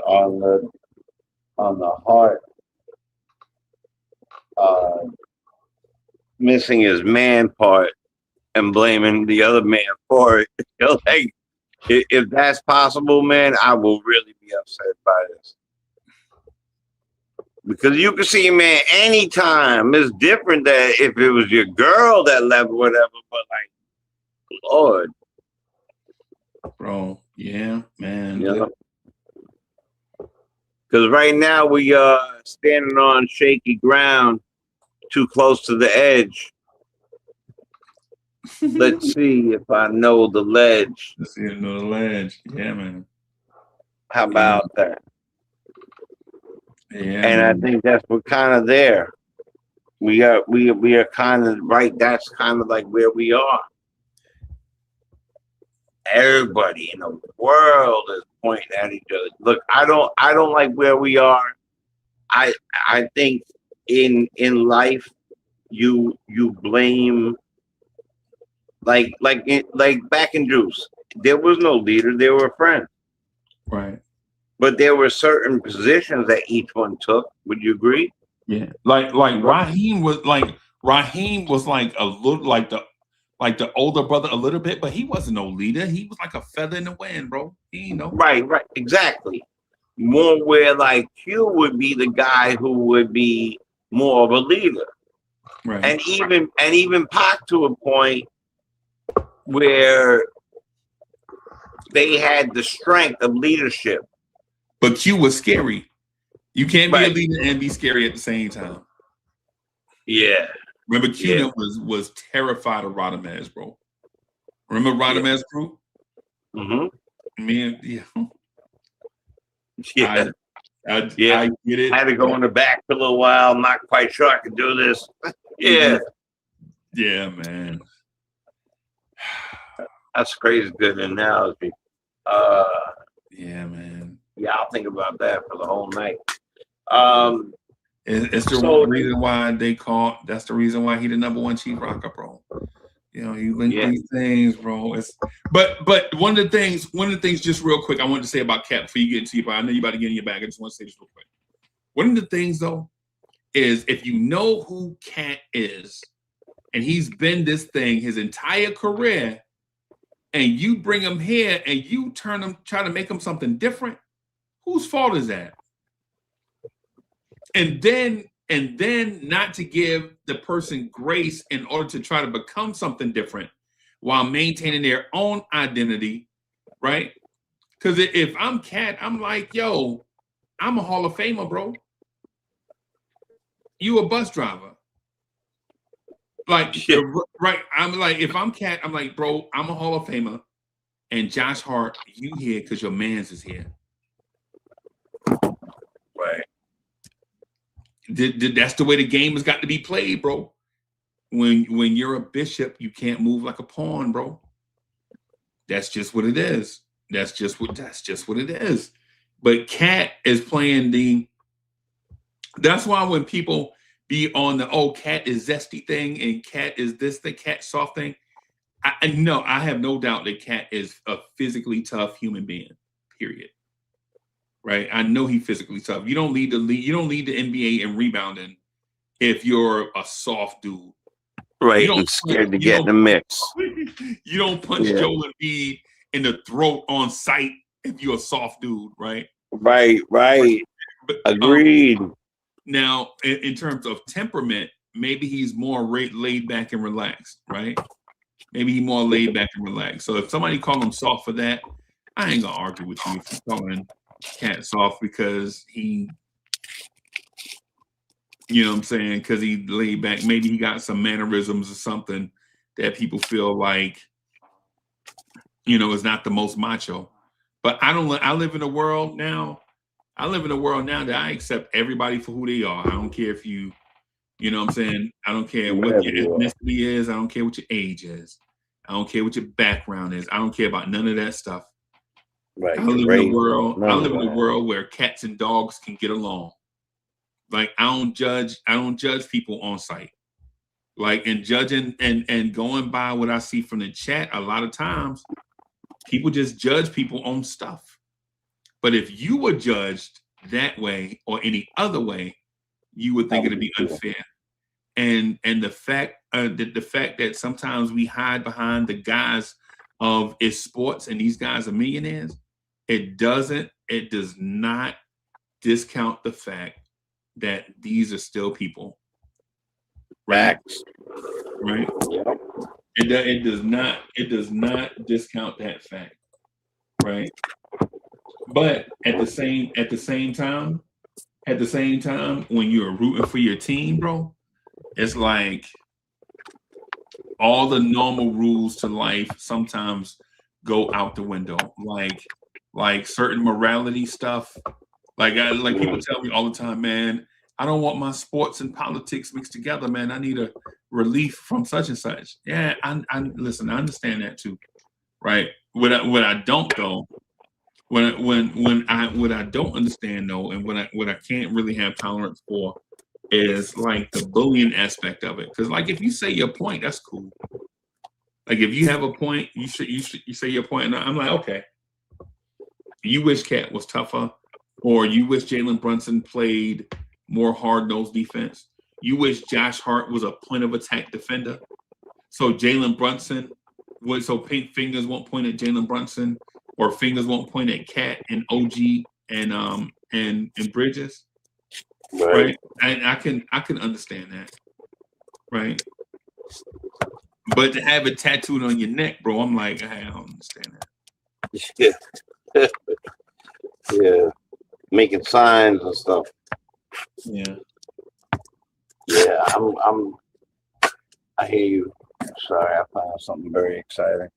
heart, missing his man part and blaming the other man for it. Like, if that's possible, man, I will really be upset by this. Because you can see, man, anytime it's different that if it was your girl that left or whatever, but like, Lord, bro. Yeah, man. you know. Because right now we are standing on shaky ground, too close to the edge. Let's see if I know the ledge. Let's see, know the ledge. Yeah, man. How about that? Yeah, and man. I think that's we're kind of there. We are kind of right. That's kind of like where we are. Everybody in the world is pointing at each other. Look, I don't like where we are. I think in life you blame like back in Juice. There was no leader. There were friends. Right. But there were certain positions that each one took. Would you agree? Yeah. Like Raheem was like a little like the older brother a little bit, but he wasn't no leader. He was like a feather in the wind, bro. He Right, exactly. More where like Q would be the guy who would be more of a leader. Right. And even Pac to a point where they had the strength of leadership. But Q was scary. You can't be Right. a leader and be scary at the same time. Yeah. Remember, Q was terrified of Radamez, bro. Remember Radamez crew? Mm-hmm. Man, yeah. Yeah. I get it. I had to go in the back for a little while. I'm not quite sure I could do this. Yeah. Yeah, man. That's crazy good analogy. Yeah, man. Yeah, I'll think about that for the whole night. It's the reason why that's the reason why he the #1 chief rocker, bro. You know, you link these things, bro. But one of the things, just real quick, I wanted to say about Cat before you get into your, I know you about to get in your bag. I just want to say this real quick. One of the things though is if you know who Cat is, and he's been this thing his entire career, and you bring him here and you try to make him something different, whose fault is that? And then not to give the person grace in order to try to become something different while maintaining their own identity, right? Because if I'm Cat, I'm like, yo, I'm a Hall of Famer, bro. You a bus driver. Like, right. I'm like, if I'm Cat, I'm like, bro, I'm a Hall of Famer. And Josh Hart, you here because your man's is here. Right. That's the way the game has got to be played, bro. When you're a bishop, you can't move like a pawn, bro. That's just what it is. That's just what it is. But Cat is playing that's why when people be on the Cat is zesty thing and Cat is this thing, Cat soft thing, I know I have no doubt that Cat is a physically tough human being, period. Right? I know he's physically tough. You don't lead the NBA in rebounding if you're a soft dude. Right. I'm scared to get in the mix. You don't punch Joel Embiid in the throat on sight if you're a soft dude, right? Right. But, agreed. Now, in terms of temperament, maybe he's more laid back and relaxed, right? Maybe he's more laid back and relaxed. So if somebody call him soft for that, I ain't gonna argue with you if you're calling Cat soft because he, you know what I'm saying, because he laid back. Maybe he got some mannerisms or something that people feel like, you know, is not the most macho. But I live in a world now that I accept everybody for who they are. I don't care if you know what I'm saying? I don't care what your ethnicity is. I don't care what your age is. I don't care what your background is. I don't care about none of that stuff. Right. I live in a world where cats and dogs can get along. Like I don't judge people on site. Like and judging and going by what I see from the chat, a lot of times people just judge people on stuff. But if you were judged that way or any other way, you would think it'd be unfair. And the fact that sometimes we hide behind the guise of it's sports and these guys are millionaires, it does not discount the fact that these are still people. Right? Right. It does not discount that fact. Right. But at the same time, when you're rooting for your team, bro, it's like all the normal rules to life sometimes go out the window. Like certain morality stuff. Like people tell me all the time, man, I don't want my sports and politics mixed together, man. I need a relief from such and such. Yeah, I listen, I understand that too. Right. What I don't though, what I don't understand though, and what I can't really have tolerance for is like the bullying aspect of it. Because like if you say your point, that's cool. Like if you have a point, you say your point, and I'm like, okay. You wish Cat was tougher, or you wish Jalen Brunson played more hard-nosed defense. You wish Josh Hart was a point of attack defender. So Jalen Brunson so pink fingers won't point at Jalen Brunson, or fingers won't point at Cat and OG and Bridges. Right. And I can understand that. Right. But to have it tattooed on your neck, bro, I'm like, I don't understand that. Yeah. Making signs and stuff. Yeah. Yeah, I hear you. Sorry, I found something very exciting.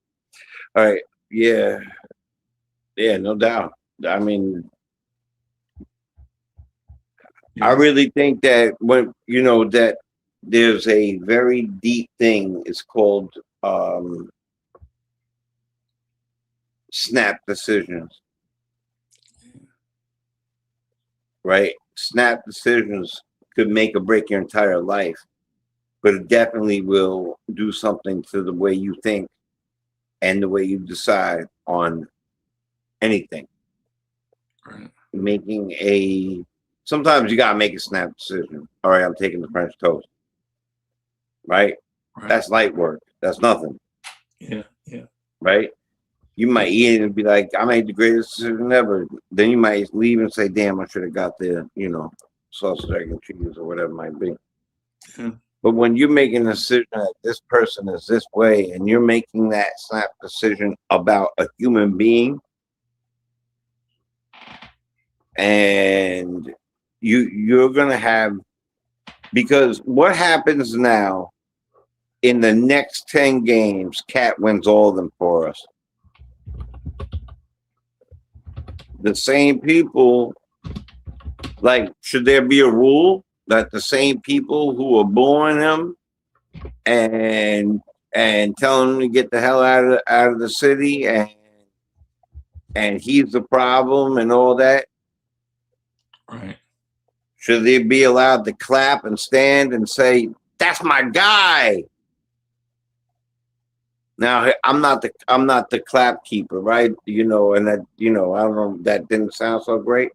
All right. Yeah. Yeah, no doubt. I mean, I really think that that there's a very deep thing. It's called snap decisions. Right? Snap decisions could make or break your entire life, but it definitely will do something to the way you think and the way you decide on anything. Right. Sometimes you gotta make a snap decision. All right, I'm taking the French toast. Right? That's light work. That's nothing. Yeah. Right? You might eat it and be like, I made the greatest decision ever. Then you might leave and say, damn, I should have got the, sausage, egg, and cheese or whatever it might be. Yeah. But when you're making a decision that this person is this way, and you're making that snap decision about a human being, and you're gonna have, because what happens now in the next 10 games, Cat wins all of them for us. The same people, like, should there be a rule that the same people who are booing him and telling him to get the hell out of the city and he's the problem and all that? Right. Should they be allowed to clap and stand and say, that's my guy? Now, I'm not the clap keeper, right? And that, I don't know, that didn't sound so great,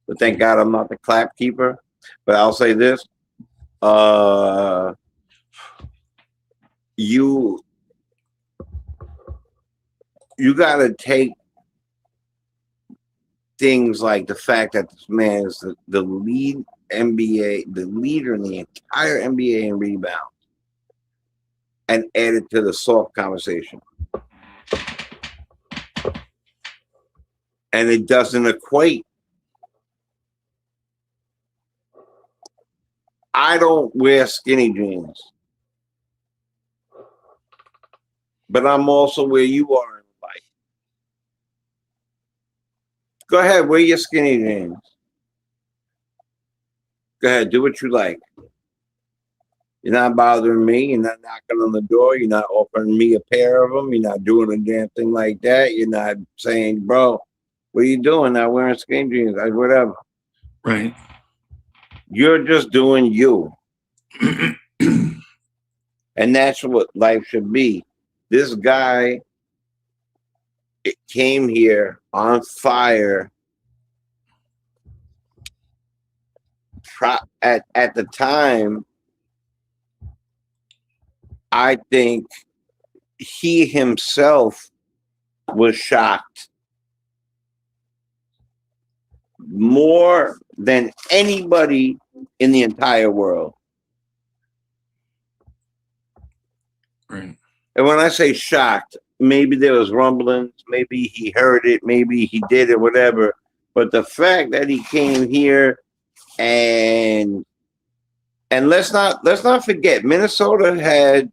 but thank God I'm not the clap keeper. But I'll say this, you gotta take things like the fact that this man is the leader in the entire NBA in rebound, and add it to the soft conversation. And it doesn't equate. I don't wear skinny jeans, but I'm also where you are in life. Go ahead, wear your skinny jeans. Go ahead, do what you like. You're not bothering me. You're not knocking on the door. You're not offering me a pair of them. You're not doing a damn thing like that. You're not saying, bro, what are you doing? Not wearing skinny jeans, whatever. Right. You're just doing you. And that's what life should be. This guy came here on fire. At the time, I think he himself was shocked more than anybody in the entire world. Right. And when I say shocked, maybe there was rumblings, maybe he heard it, maybe he did it, whatever. But the fact that he came here and let's not forget, Minnesota had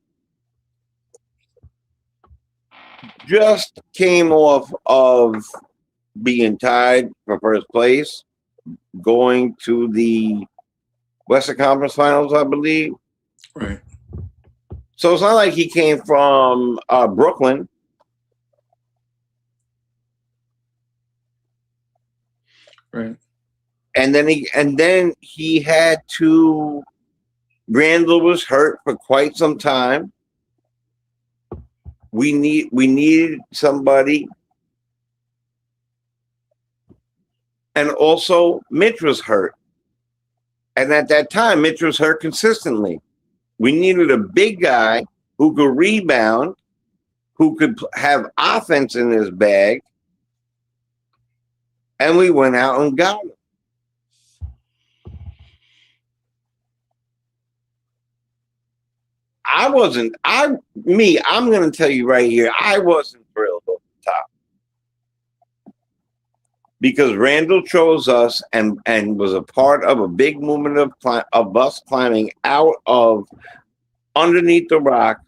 just came off of being tied for first place, going to the Western Conference Finals, I believe. Right. So it's not like he came from Brooklyn. Right. And then he had to. Randall was hurt for quite some time. We needed somebody. And also Mitch was hurt. And at that time, Mitch was hurt consistently. We needed a big guy who could rebound, who could have offense in his bag. And we went out and got him. I'm going to tell you right here, I wasn't thrilled over the top. Because Randall chose us and was a part of a big movement of us climbing out of underneath the rock,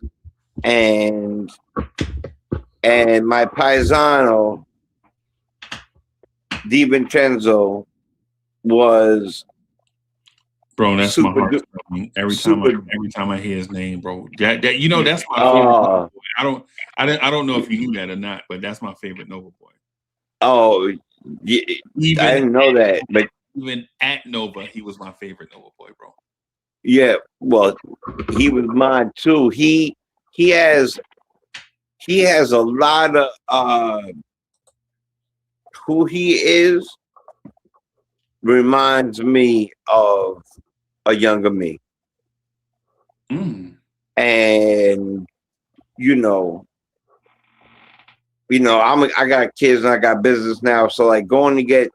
and my paisano DiVincenzo was, bro. That's my heart. Every time I hear his name, bro. That you know, that's my favorite. I don't know if you knew that or not, but that's my favorite Nova boy. Oh, yeah, I didn't know that, but even at Nova, he was my favorite Nova boy, bro. Yeah, well, he was mine too. He has a lot of who he is reminds me of a younger me. And I got kids and I got business now, so like going to get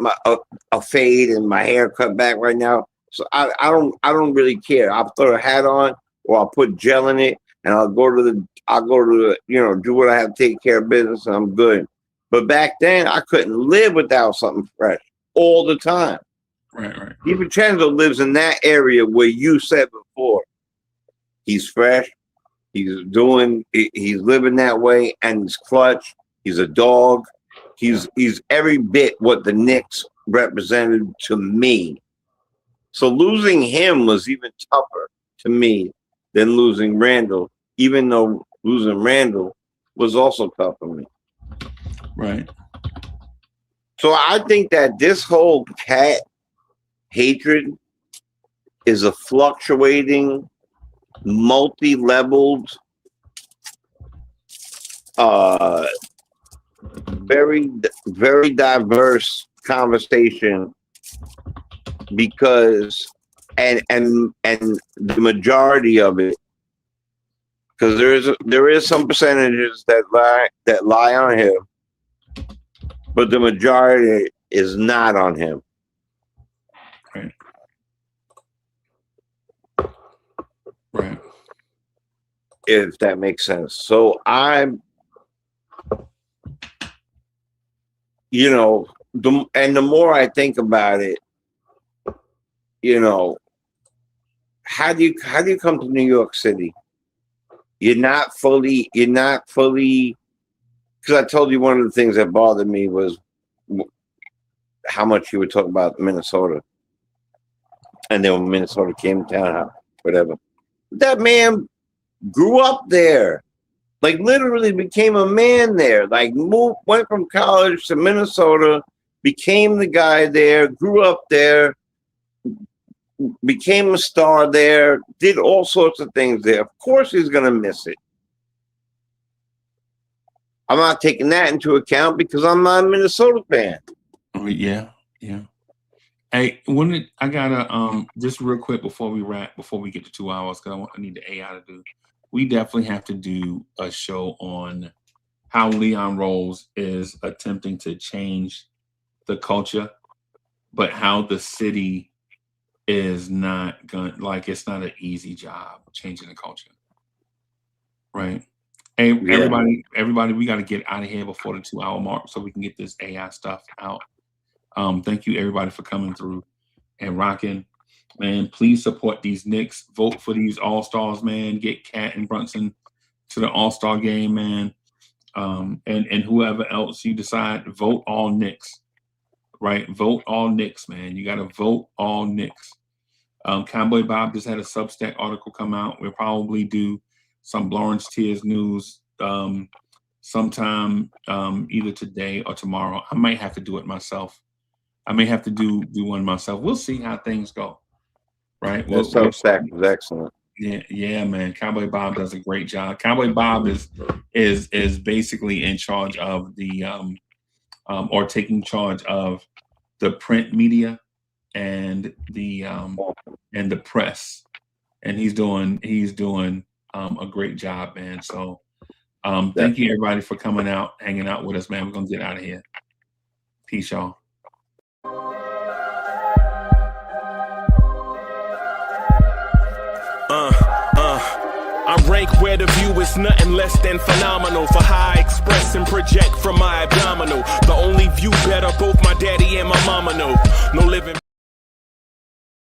my a fade and my hair cut back right now. So I don't really care. I'll throw a hat on or I'll put gel in it and I'll go to the do what I have to take care of business and I'm good. But back then I couldn't live without something fresh all the time. Right. DiVincenzo lives in that area where you said before. He's fresh. He's living that way, and he's clutch. He's a dog. He's every bit what the Knicks represented to me. So losing him was even tougher to me than losing Randall, even though losing Randall was also tough for me. Right. So I think that this whole cat hatred is a fluctuating, multi-leveled, very, very diverse conversation, because and the majority of it, because there is some percentages that lie on him, but the majority is not on him. Right. If that makes sense. So I'm, the more I think about it, how do you come to New York City? You're not fully, because I told you one of the things that bothered me was how much you would talk about Minnesota. And then when Minnesota came to town, whatever. That man grew up there, like literally became a man there, like went from college to Minnesota, became the guy there, grew up there, became a star there, did all sorts of things there. Of course he's going to miss it. I'm not taking that into account because I'm not a Minnesota fan. Oh, yeah. Hey, I gotta just real quick before we get to 2 hours, because I need the AI to do. We definitely have to do a show on how Leon Rose is attempting to change the culture, but how the city is not going, like, it's not an easy job changing the culture, right? Hey, everybody, we got to get out of here before the 2 hour mark so we can get this AI stuff out. Thank you everybody for coming through and rocking. Man, please support these Knicks. Vote for these All-Stars, man. Get Cat and Brunson to the All-Star game, man. And whoever else you decide, vote all Knicks, right? Vote all Knicks, man. You got to vote all Knicks. Cowboy Bob just had a Substack article come out. We'll probably do some Lawrence Tears news sometime either today or tomorrow. I might have to do it myself. I may have to do one myself. We'll see how things go. Right? Well, Substack is excellent. Yeah, man. Cowboy Bob does a great job. Cowboy Bob is basically in charge of the or taking charge of the print media and the press, and he's doing a great job, man. So thank you everybody for coming out, hanging out with us, man. We're gonna get out of here. Peace, y'all. I rank where the view is nothing less than phenomenal. For how I express and project from my abdominal. The only view better, both my daddy and my mama know. No living.